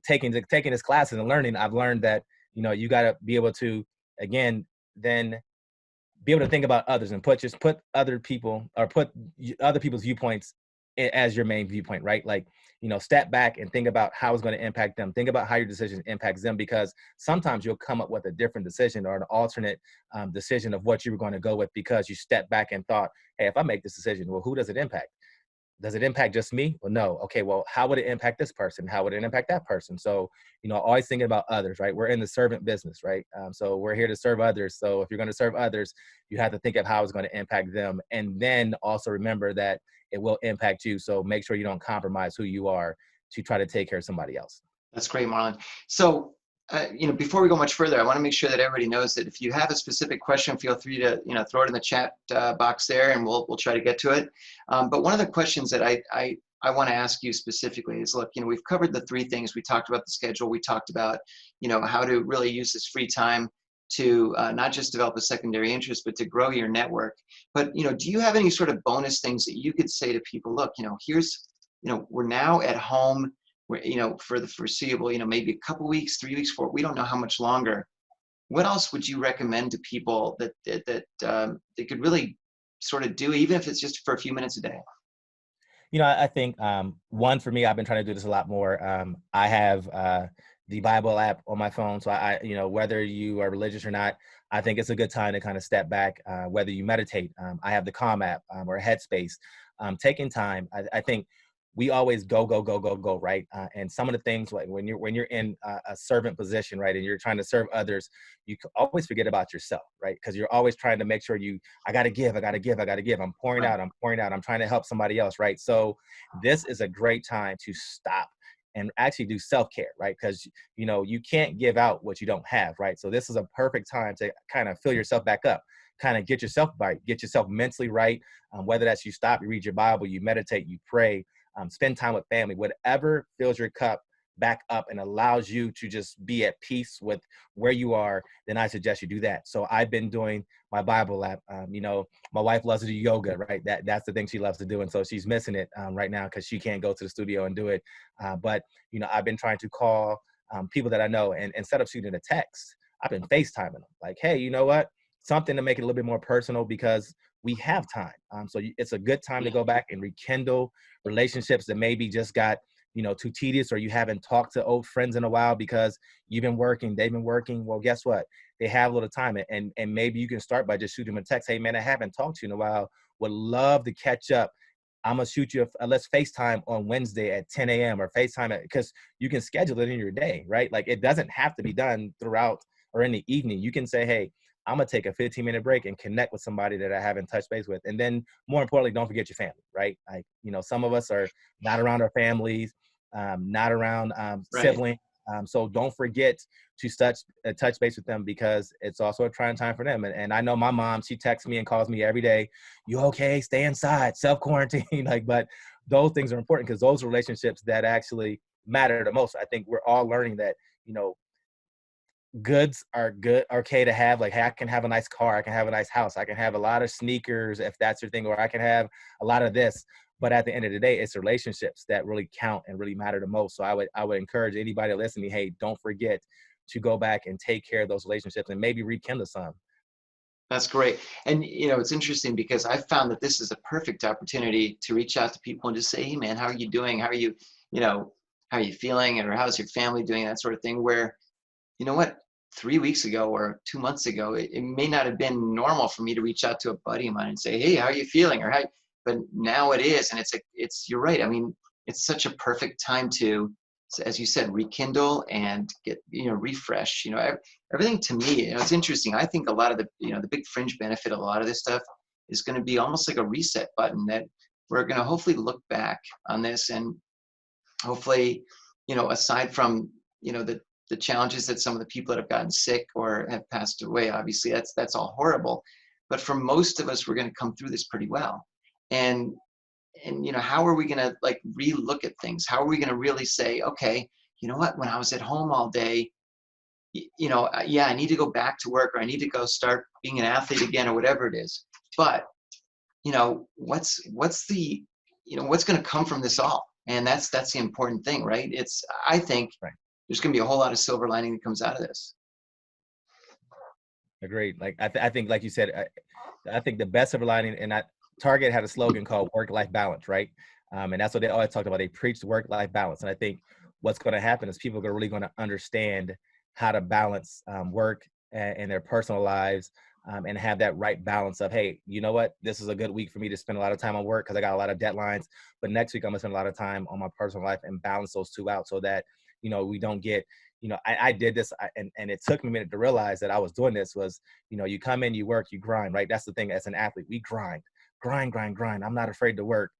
taking this classes and learning, I've learned that, you got to be able to, again, then be able to think about others and put other people, or put other people's viewpoints as your main viewpoint, right? Like, step back and think about how it's going to impact them. Think about how your decision impacts them, because sometimes you'll come up with a different decision or an alternate decision of what you were going to go with, because you stepped back and thought, hey, if I make this decision, well, who does it impact? Does it impact just me? Well, no. Okay, well, how would it impact this person? How would it impact that person? So, always thinking about others, right? We're in the servant business, right? So we're here to serve others. So if you're going to serve others, you have to think of how it's going to impact them. And then also remember that it will impact you. So make sure you don't compromise who you are to try to take care of somebody else. That's great, Marlon. So, before we go much further, I want to make sure that everybody knows that if you have a specific question, feel free to, throw it in the chat box there, and we'll try to get to it. But one of the questions that I want to ask you specifically is, look, we've covered the 3 things. We talked about the schedule. We talked about, how to really use this free time to not just develop a secondary interest, but to grow your network. But, do you have any sort of bonus things that you could say to people? Look, here's, we're now at home. For the foreseeable, maybe a couple weeks, 3 weeks, 4, we don't know how much longer. What else would you recommend to people that they could really sort of do, even if it's just for a few minutes a day? I think one, for me, I've been trying to do this a lot more. I have the Bible app on my phone. So whether you are religious or not, I think it's a good time to kind of step back, whether you meditate. I have the Calm app or Headspace. Taking time, I think we always go, right? And some of the things, like when you're in a servant position, right, and you're trying to serve others, you always forget about yourself, right? Because you're always trying to make sure I got to give. I'm pouring out. I'm trying to help somebody else, right? So this is a great time to stop and actually do self-care, right? Because, you can't give out what you don't have, right? So this is a perfect time to kind of fill yourself back up, kind of get yourself right, get yourself mentally right, whether that's you stop, you read your Bible, you meditate, you pray, spend time with family, whatever fills your cup, back up and allows you to just be at peace with where you are, then I suggest you do that. So I've been doing my Bible app. My wife loves to do yoga, right? That's the thing she loves to do. And so she's missing it right now because she can't go to the studio and do it. But I've been trying to call people that I know, and instead of shooting a text, I've been FaceTiming them. Like, hey, you know what? Something to make it a little bit more personal because we have time. It's a good time to go back and rekindle relationships that maybe just got, too tedious, or you haven't talked to old friends in a while because you've been working, they've been working. Well, guess what? They have a little time, and maybe you can start by just shooting them a text. Hey, man, I haven't talked to you in a while. Would love to catch up. I'm gonna shoot you let's FaceTime on Wednesday at 10 a.m. or FaceTime because you can schedule it in your day, right? Like, it doesn't have to be done throughout or in the evening. You can say, hey, I'm gonna take a 15-minute break and connect with somebody that I haven't touched base with. And then more importantly, don't forget your family, right? Like, some of us are not around our families, not around Right. siblings. So don't forget to touch base with them because it's also a trying time for them. And I know my mom, she texts me and calls me every day. You okay? Stay inside, self-quarantine. But those things are important because those relationships that actually matter the most. I think we're all learning that, goods are okay to have. Like, hey, I can have a nice car, I can have a nice house, I can have a lot of sneakers if that's your thing, or I can have a lot of this. But at the end of the day, it's relationships that really count and really matter the most. So I would encourage anybody listening, hey, don't forget to go back and take care of those relationships and maybe rekindle some. That's great. And it's interesting because I found that this is a perfect opportunity to reach out to people and just say, hey man, how are you doing? How are you, how are you feeling? Or how's your family doing? That sort of thing, where, you know what, 3 weeks ago or 2 months ago, it may not have been normal for me to reach out to a buddy of mine and say, hey, how are you feeling? Or but now it is. And you're right. I mean, it's such a perfect time to, as you said, rekindle and get, refresh, everything. To me, it's interesting. I think a lot of the big fringe benefit of a lot of this stuff is going to be almost like a reset button that we're going to hopefully look back on this, and hopefully, aside from, the challenges that some of the people that have gotten sick or have passed away, obviously that's all horrible. But for most of us, we're going to come through this pretty well. And how are we going to like re-look at things? How are we going to really say, okay, you know what, when I was at home all day, yeah, I need to go back to work, or I need to go start being an athlete again, or whatever it is. But, what's the, what's going to come from this all? And that's the important thing, right? I think Right. there's going to be a whole lot of silver lining that comes out of this. Agreed. Like, I think, like you said, I think the best silver lining, and Target had a slogan called work-life balance, right? And that's what they always talked about. They preached work-life balance. And I think what's going to happen is people are really going to understand how to balance work and their personal lives, and have that right balance of, hey, you know what? This is a good week for me to spend a lot of time on work because I got a lot of deadlines. But next week, I'm going to spend a lot of time on my personal life and balance those two out so that, we don't get, I did this, and it took me a minute to realize that I was doing this was, you come in, you work, you grind, right? That's the thing. As an athlete, we grind. I'm not afraid to work.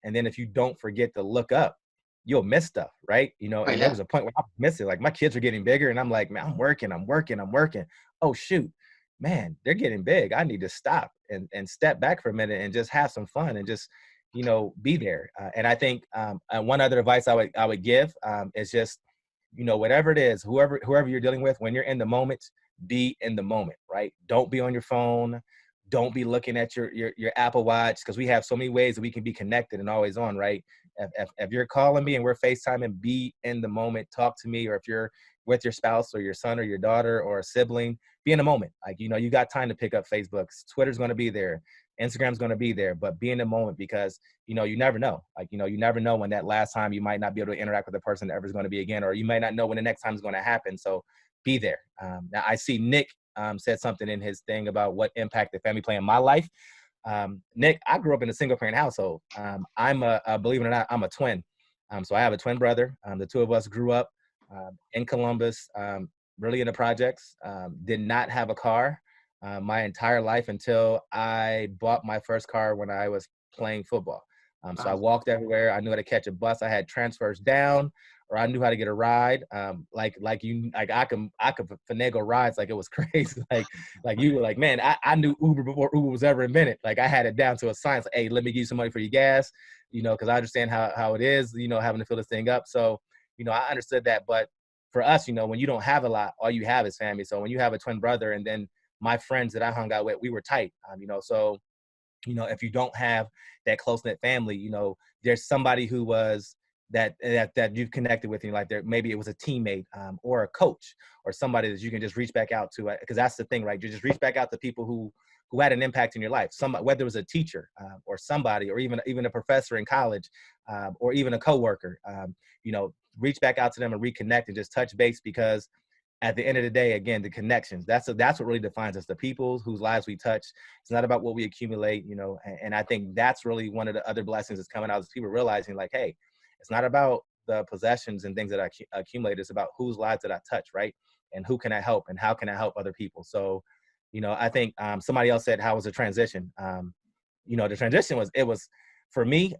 And then if you don't forget to look up, you'll miss stuff, right? Oh, And there yeah. was a point where I was missing, like my kids are getting bigger and I'm like, man, I'm working. Oh, shoot, man, they're getting big. I need to stop and step back for a minute and just have some fun and just, be there. And I think one other advice I would give is just, whatever it is, whoever you're dealing with, when you're in the moment, be in the moment, right? Don't be on your phone. Don't be looking at your Apple Watch, because we have so many ways that we can be connected and always on, right? If you're calling me and we're FaceTiming, be in the moment, talk to me. Or if you're with your spouse or your son or your daughter or a sibling, be in the moment. Like, you got time to pick up Facebook. Twitter's going to be there. Instagram's going to be there, but be in the moment because, you never know. Like, you never know when that last time you might not be able to interact with the person ever is going to be again, or you might not know when the next time is going to happen. So be there. Now I see Nick said something in his thing about what impact the family play in my life. Nick, I grew up in a single parent household. I'm believe it or not, I'm a twin. So I have a twin brother. The two of us grew up in Columbus, really in the projects, did not have a car my entire life until I bought my first car when I was playing football. So I walked everywhere. I knew how to catch a bus. I had transfers down, or I knew how to get a ride. Like I could finagle rides like it was crazy. like you were like, man, I knew Uber before Uber was ever invented. Like I had it down to a science. Like, hey, let me give you some money for your gas, because I understand how it is, having to fill this thing up. So I understood that. But for us, when you don't have a lot, all you have is family. So when you have a twin brother, and then my friends that I hung out with, we were tight. So if you don't have that close knit family, there's somebody who was that you've connected with, and like there, maybe it was a teammate, or a coach, or somebody that you can just reach back out to, because that's the thing, right? You just reach back out to people who had an impact in your life. Somebody, whether it was a teacher, or somebody, or even a professor in college, or even a coworker, reach back out to them and reconnect and just touch base, because at the end of the day, again, the connections, that's what really defines us, the people whose lives we touch. It's not about what we accumulate, and I think that's really one of the other blessings that's coming out, is people realizing, like, hey, it's not about the possessions and things that I accumulate. It's about whose lives that I touch, right? And who can I help, and how can I help other people? So, I think somebody else said, how was the transition? The transition was for me,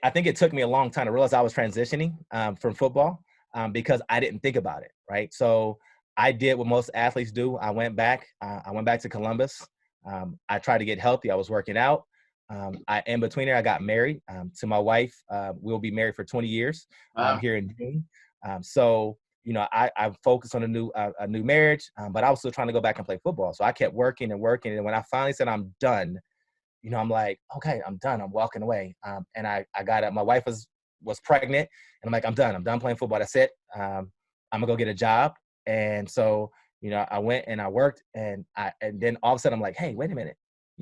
I think it took me a long time to realize I was transitioning from football, because I didn't think about it, right? So I did what most athletes do. I went back to Columbus. I tried to get healthy. I was working out. In between there, I got married to my wife. We'll be married for 20 years Wow. here in June. So I focused on a new marriage, but I was still trying to go back and play football. So I kept working and working. And when I finally said I'm done, I'm like, okay, I'm done. I'm walking away. And I got up. My wife was pregnant, and I'm like, I'm done. I'm done playing football. That's it. I'm gonna go get a job. And so, I went and I worked, and then all of a sudden I'm like, hey, wait a minute.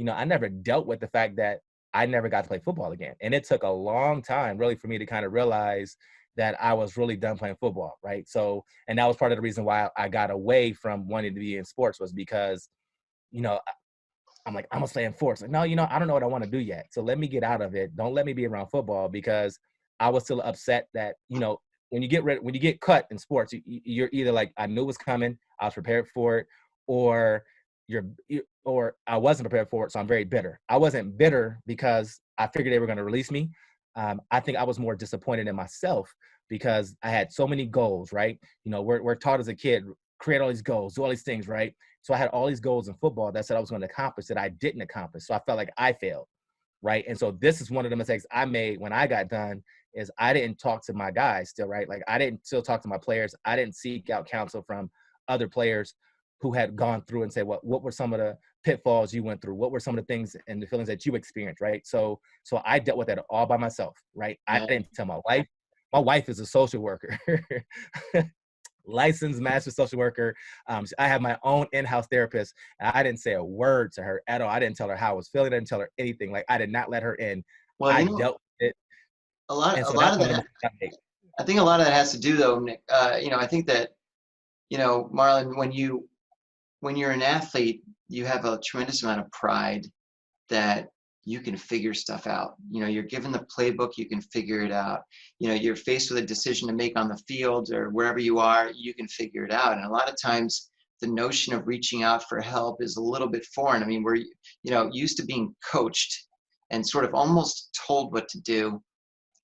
I never dealt with the fact that I never got to play football again. And it took a long time really for me to kind of realize that I was really done playing football. Right. So, and that was part of the reason why I got away from wanting to be in sports, was because, I'm like, I'm gonna stay in sports. Like, no, I don't know what I want to do yet. So let me get out of it. Don't let me be around football, because I was still upset that, when you get cut in sports, you're either like, I knew it was coming, I was prepared for it, or or I wasn't prepared for it. So I'm very bitter. I wasn't bitter because I figured they were going to release me. I think I was more disappointed in myself, because I had so many goals, right? We're taught as a kid, create all these goals, do all these things, right? So I had all these goals in football that said I was going to accomplish that I didn't accomplish. So I felt like I failed, right? And so this is one of the mistakes I made when I got done, is I didn't talk to my guys still, right? Like, I didn't still talk to my players. I didn't seek out counsel from other players who had gone through and say, what were some of the pitfalls you went through? What were some of the things and the feelings that you experienced, right? So I dealt with that all by myself, right? I Yeah. didn't tell my wife. My wife is a social worker. Licensed master social worker. I have my own in-house therapist. And I didn't say a word to her at all. I didn't tell her how I was feeling. I didn't tell her anything. Like, I did not let her in. Well, I dealt with it. And a so lot that's of one of the that, mistakes I made. I think a lot of that has to do though, Nick. I think that, Marlon, when you're an athlete, you have a tremendous amount of pride that you can figure stuff out. You're given the playbook, you can figure it out. You're faced with a decision to make on the field or wherever you are, you can figure it out. And a lot of times the notion of reaching out for help is a little bit foreign. I mean, we're, used to being coached and sort of almost told what to do.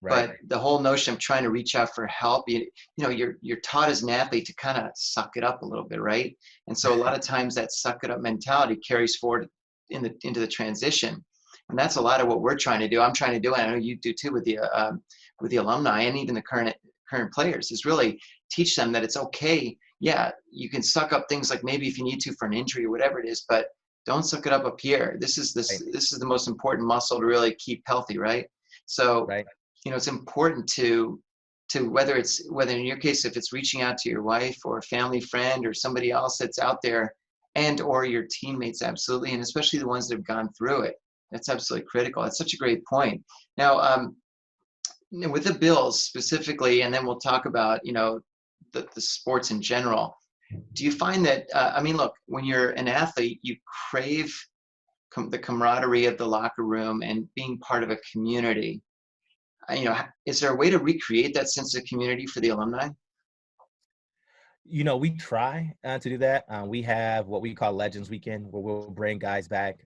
Right. But the whole notion of trying to reach out for help, you're taught as an athlete to kind of suck it up a little bit, right? And so a lot of times that suck it up mentality carries forward into the transition, and that's a lot of what we're trying to do. I'm trying to do, and I know you do too, with the alumni and even the current players, is really teach them that it's okay. Yeah, you can suck up things like maybe if you need to for an injury or whatever it is, but don't suck it up here. This is Right. the most important muscle to really keep healthy, right? So Right. it's important to whether in your case, if it's reaching out to your wife or a family friend or somebody else that's out there, and or your teammates, absolutely, and especially the ones that have gone through it, that's absolutely critical. That's such a great point. Now, with the Bills specifically, and then we'll talk about the sports in general. Do you find that I mean, look, when you're an athlete, you crave the camaraderie of the locker room and being part of a community. Is there a way to recreate that sense of community for the alumni? We try to do that. We have what we call Legends Weekend, where we'll bring guys back.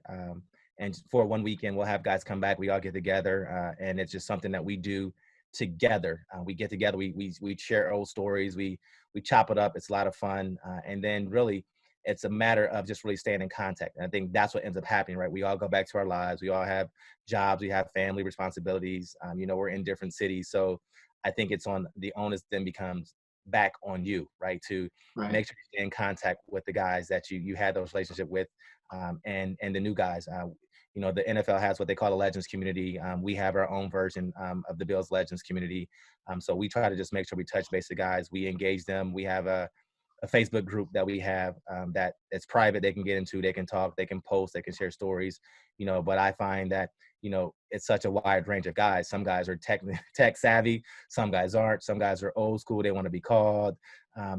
And for one weekend, we'll have guys come back. We all get together, and it's just something that we do together. We get together. We share old stories. We chop it up. It's a lot of fun. And then really, it's a matter of just really staying in contact. And I think that's what ends up happening, right? We all go back to our lives. We all have jobs. We have family responsibilities. We're in different cities, so I think it's on the onus then becomes back on you, right? To Right. make sure you stay in contact with the guys that you had those relationship with, and the new guys. The NFL has what they call a Legends community. We have our own version of the Bills Legends community. So we try to just make sure we touch base with guys. We engage them. We have a Facebook group that we have that it's private. They can get into, they can talk, they can post, they can share stories, but I find that, it's such a wide range of guys. Some guys are tech savvy. Some guys aren't. Some guys are old school. They want to be called.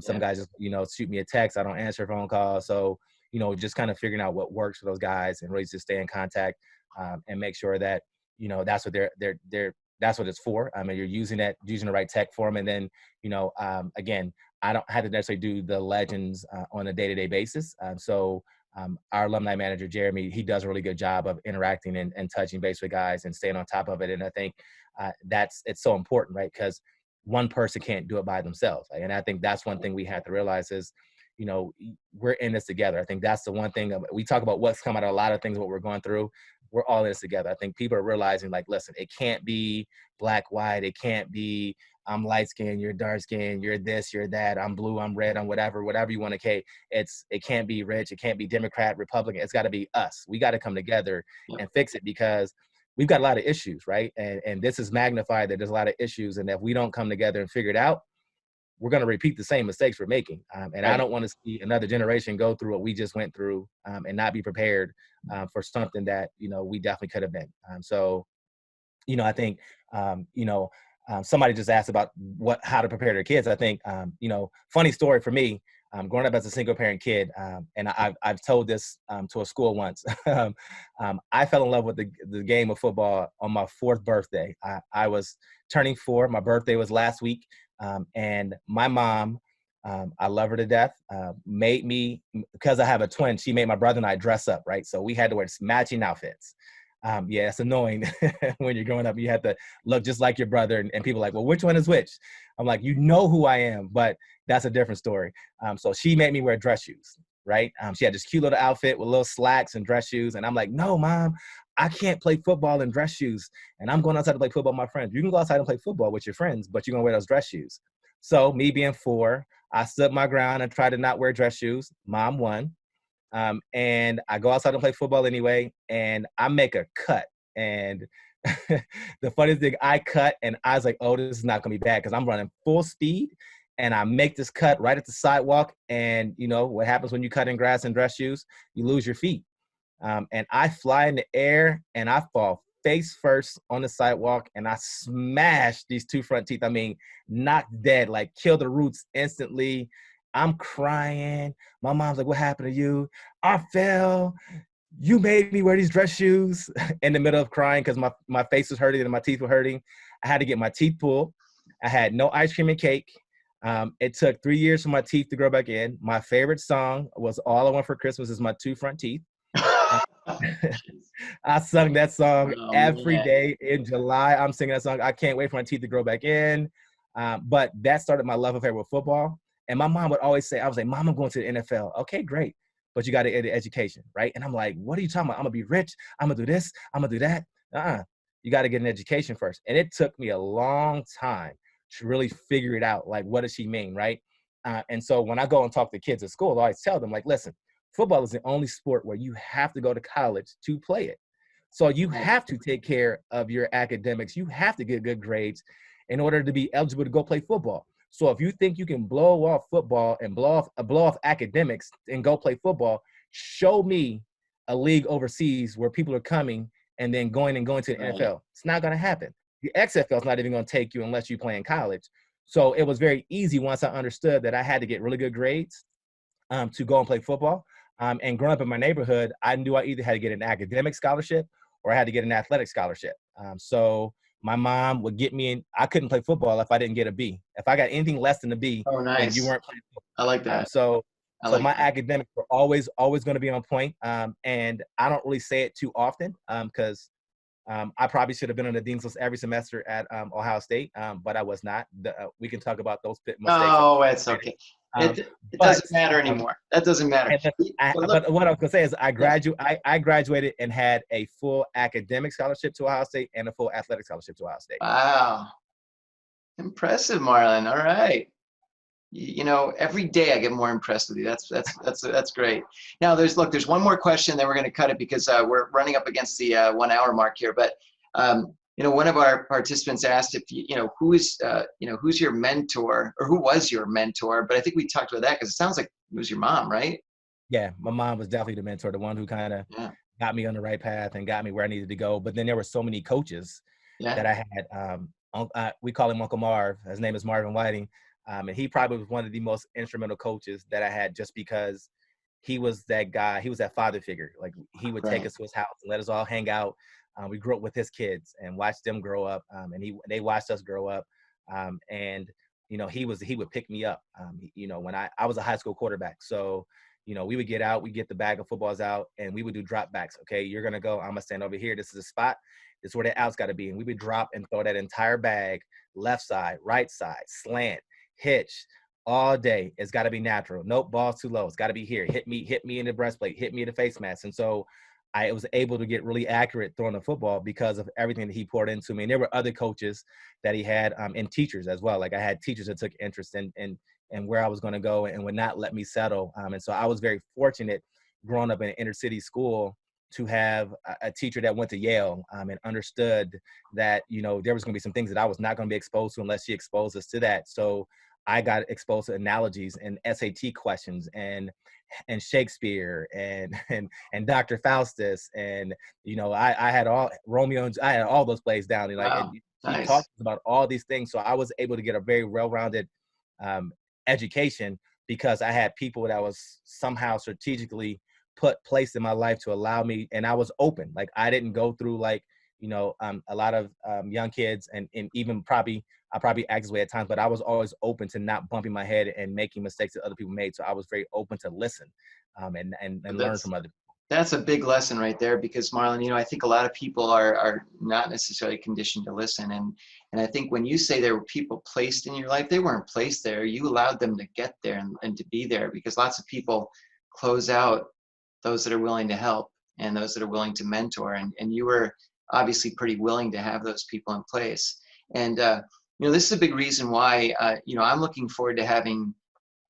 Some guys just, shoot me a text. I don't answer phone calls. So, just kind of figuring out what works for those guys and really just stay in contact and make sure that, that's what that's what it's for. I mean, you're using the right tech for them. And then, again, I don't have to necessarily do the legends on a day-to-day basis. Our alumni manager, Jeremy, he does a really good job of interacting and touching base with guys and staying on top of it. And I think it's so important, right? Because one person can't do it by themselves. And I think that's one thing we have to realize is, we're in this together. I think that's the one thing we talk about what's come out of a lot of things, what we're going through. We're all in this together. I think people are realizing, like, listen, it can't be black, white. It can't be I'm light skinned, you're dark skinned, you're this, you're that, I'm blue, I'm red, I'm whatever you want to say. It can't be rich, it can't be Democrat, Republican. It's got to be us. We got to come together and fix it because we've got a lot of issues, right? And this is magnified that there's a lot of issues. And if we don't come together and figure it out, we're going to repeat the same mistakes we're making. And I don't want to see another generation go through what we just went through and not be prepared for something that, we definitely could have been. I think, somebody just asked about how to prepare their kids. I think, funny story for me, growing up as a single parent kid, and I've told this to a school once. I fell in love with the game of football on my 4th birthday. I was turning 4. My birthday was last week. And my mom, I love her to death, made me, because I have a twin, she made my brother and I dress up, right? So we had to wear matching outfits. It's annoying when you're growing up. You have to look just like your brother, and people are like, well, which one is which? I'm like, you know who I am, but that's a different story. So she made me wear dress shoes, right? She had this cute little outfit with little slacks and dress shoes. And I'm like, no, Mom, I can't play football in dress shoes. And I'm going outside to play football with my friends. You can go outside and play football with your friends, but you're going to wear those dress shoes. So me being 4, I stood my ground and tried to not wear dress shoes. Mom won. And I go outside and play football anyway, and I make a cut. And the funniest thing, I cut, and I was like, oh, this is not going to be bad because I'm running full speed. And I make this cut right at the sidewalk. And what happens when you cut in grass and dress shoes? You lose your feet. And I fly in the air, and I fall face first on the sidewalk, and I smash these 2 front teeth. I mean, knocked dead, like kill the roots instantly. I'm crying. My mom's like, what happened to you? I fell. You made me wear these dress shoes in the middle of crying because my face was hurting and my teeth were hurting. I had to get my teeth pulled. I had no ice cream and cake. It took 3 years for my teeth to grow back in. My favorite song was All I Want for Christmas Is My 2 Front Teeth. I sung that song every day in July. I'm singing that song. I can't wait for my teeth to grow back in. But that started my love affair with football. And my mom would always say, I was like, Mom, I'm going to the NFL. Okay, great. But you got to get an education, right? And I'm like, what are you talking about? I'm going to be rich. I'm going to do this. I'm going to do that. You got to get an education first. And it took me a long time to really figure it out. Like, what does she mean, right? And so when I go and talk to kids at school, I always tell them, like, listen, football is the only sport where you have to go to college to play it. So you have to take care of your academics. You have to get good grades in order to be eligible to go play football. So if you think you can blow off football and blow off academics and go play football, show me a league overseas where people are coming and then going to the NFL. It's not going to happen. The XFL is not even going to take you unless you play in college. So it was very easy once I understood that I had to get really good grades to go and play football. And growing up in my neighborhood, I knew I either had to get an academic scholarship or I had to get an athletic scholarship. So my mom would get me in. I couldn't play football if I didn't get a B. If I got anything less than a B, then you weren't playing football. I like that. So my academics were always going to be on point. And I don't really say it too often because I probably should have been on the dean's list every semester at Ohio State, but I was not. We can talk about those mistakes. Oh, it's okay. It doesn't matter anymore. That doesn't matter. But what I was going to say is I graduated and had a full academic scholarship to Ohio State and a full athletic scholarship to Ohio State. Wow. Impressive, Marlon. All right. You know, every day I get more impressed with you. That's great. Now there's one more question, then we're going to cut it because we're running up against the 1 hour mark here. But you know, one of our participants asked if you know who's your mentor or who was your mentor. But I think we talked about that because it sounds like it was your mom, right? Yeah, my mom was definitely the mentor, the one who kind of Yeah, got me on the right path and got me where I needed to go. But then there were so many coaches yeah. that I had. We call him Uncle Marv. His name is Marvin Whiting, and he probably was one of the most instrumental coaches that I had, just because he was that guy. He was that father figure. Like, he would take Right. us to his house and let us all hang out. We grew up with his kids and watched them grow up, and they watched us grow up. And you know, he would pick me up. You know, when I was a high school quarterback, so you know, we would get out, we get the bag of footballs out, and we would do drop backs. Okay, you're gonna go. I'm gonna stand over here. This is a spot. This is where the out's got to be. And we would drop and throw that entire bag, left side, right side, slant, hitch, all day. It's got to be natural. Nope, ball's too low. It's got to be here. Hit me in the breastplate, hit me in the face mask. And so I was able to get really accurate throwing the football because of everything that he poured into me. And there were other coaches that he had, and teachers as well. Like, I had teachers that took interest in where I was going to go and would not let me settle. And so I was very fortunate growing up in an inner city school to have a teacher that went to Yale, and understood that, you know, there was going to be some things that I was not going to be exposed to unless she exposed us to that. So I got exposed to analogies and SAT questions and Shakespeare and Dr. Faustus, and you know, I had all Romeo and I had all those plays down. And like, and Wow. she talked Nice. about all these things, so I was able to get a very well-rounded um, education because I had people that was somehow strategically placed in my life to allow me, and I was open. Like, I didn't go through, like, you know, a lot of young kids, and even I probably act this way at times, but I was always open to not bumping my head and making mistakes that other people made. So I was very open to listen, and learn That's from other. That's a big lesson right there because Marlon, you know, I think a lot of people are not necessarily conditioned to listen. And I think when you say there were people placed in your life, they weren't placed there. You allowed them to get there and to be there because lots of people close out those that are willing to help and those that are willing to mentor. And you were obviously pretty willing to have those people in place. And, you know, this is a big reason why, you know, I'm looking forward to having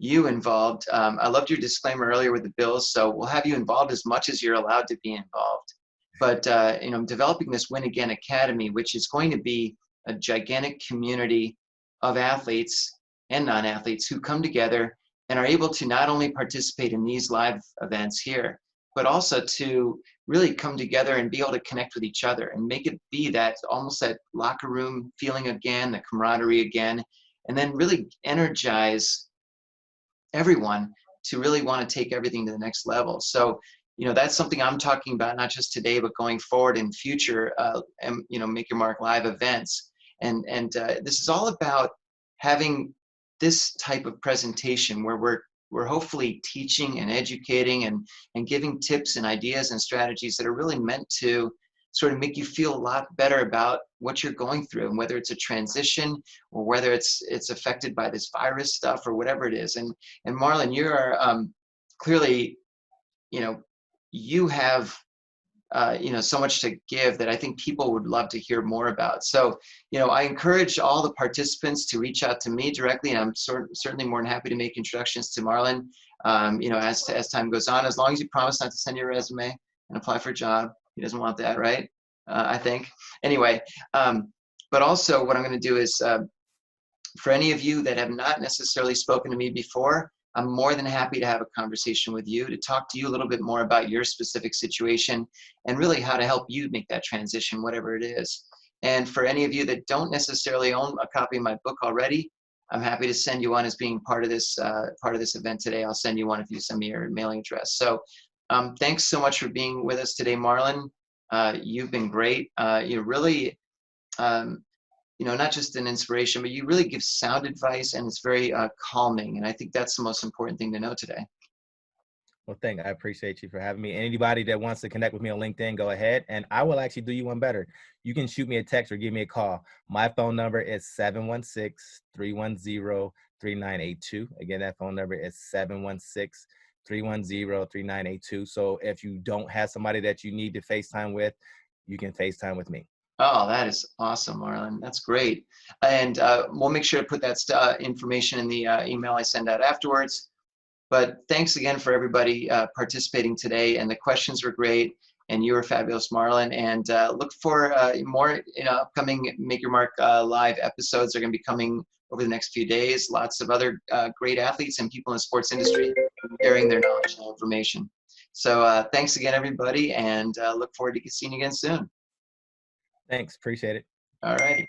you involved. I loved your disclaimer earlier with the Bills, so we'll have you involved as much as you're allowed to be involved. But you know, developing this Win Again Academy, which is going to be a gigantic community of athletes and non-athletes who come together and are able to not only participate in these live events here, but also to really come together and be able to connect with each other and make it be that almost that locker room feeling again, the camaraderie again, and then really energize everyone to really want to take everything to the next level. So, you know, that's something I'm talking about, not just today, but going forward in future, you know, Make Your Mark live events. And this is all about having this type of presentation where we're hopefully teaching and educating and giving tips and ideas and strategies that are really meant to sort of make you feel a lot better about what you're going through, and whether it's a transition or whether it's affected by this virus stuff or whatever it is. And Marlon, you are clearly, you know, you have you know, so much to give that I think people would love to hear more about. So, you know, I encourage all the participants to reach out to me directly, and I'm certainly more than happy to make introductions to Marlon. You know, as time goes on, as long as you promise not to send your resume and apply for a job. He doesn't want that, right? I think. Anyway, but also what I'm going to do is for any of you that have not necessarily spoken to me before, I'm more than happy to have a conversation with you to talk to you a little bit more about your specific situation and really how to help you make that transition, whatever it is. And for any of you that don't necessarily own a copy of my book already, I'm happy to send you one as being part of this event today. I'll send you one if you send me your mailing address. So thanks so much for being with us today, Marlon. You've been great. You really, you know, not just an inspiration, but you really give sound advice, and it's very calming. And I think that's the most important thing to know today. Well, I appreciate you for having me. Anybody that wants to connect with me on LinkedIn, go ahead, and I will actually do you one better. You can shoot me a text or give me a call. My phone number is 716-310-3982. Again, that phone number is 716-310-3982. So if you don't have somebody that you need to FaceTime with, you can FaceTime with me. Oh, that is awesome, Marlon. That's great. And we'll make sure to put that information in the email I send out afterwards. But thanks again for everybody participating today. And the questions were great. And you were fabulous, Marlon. And look for more upcoming Make Your Mark live episodes are going to be coming over the next few days. Lots of other great athletes and people in the sports industry sharing their knowledge and information. So thanks again, everybody. And look forward to seeing you again soon. Thanks. Appreciate it. All righty.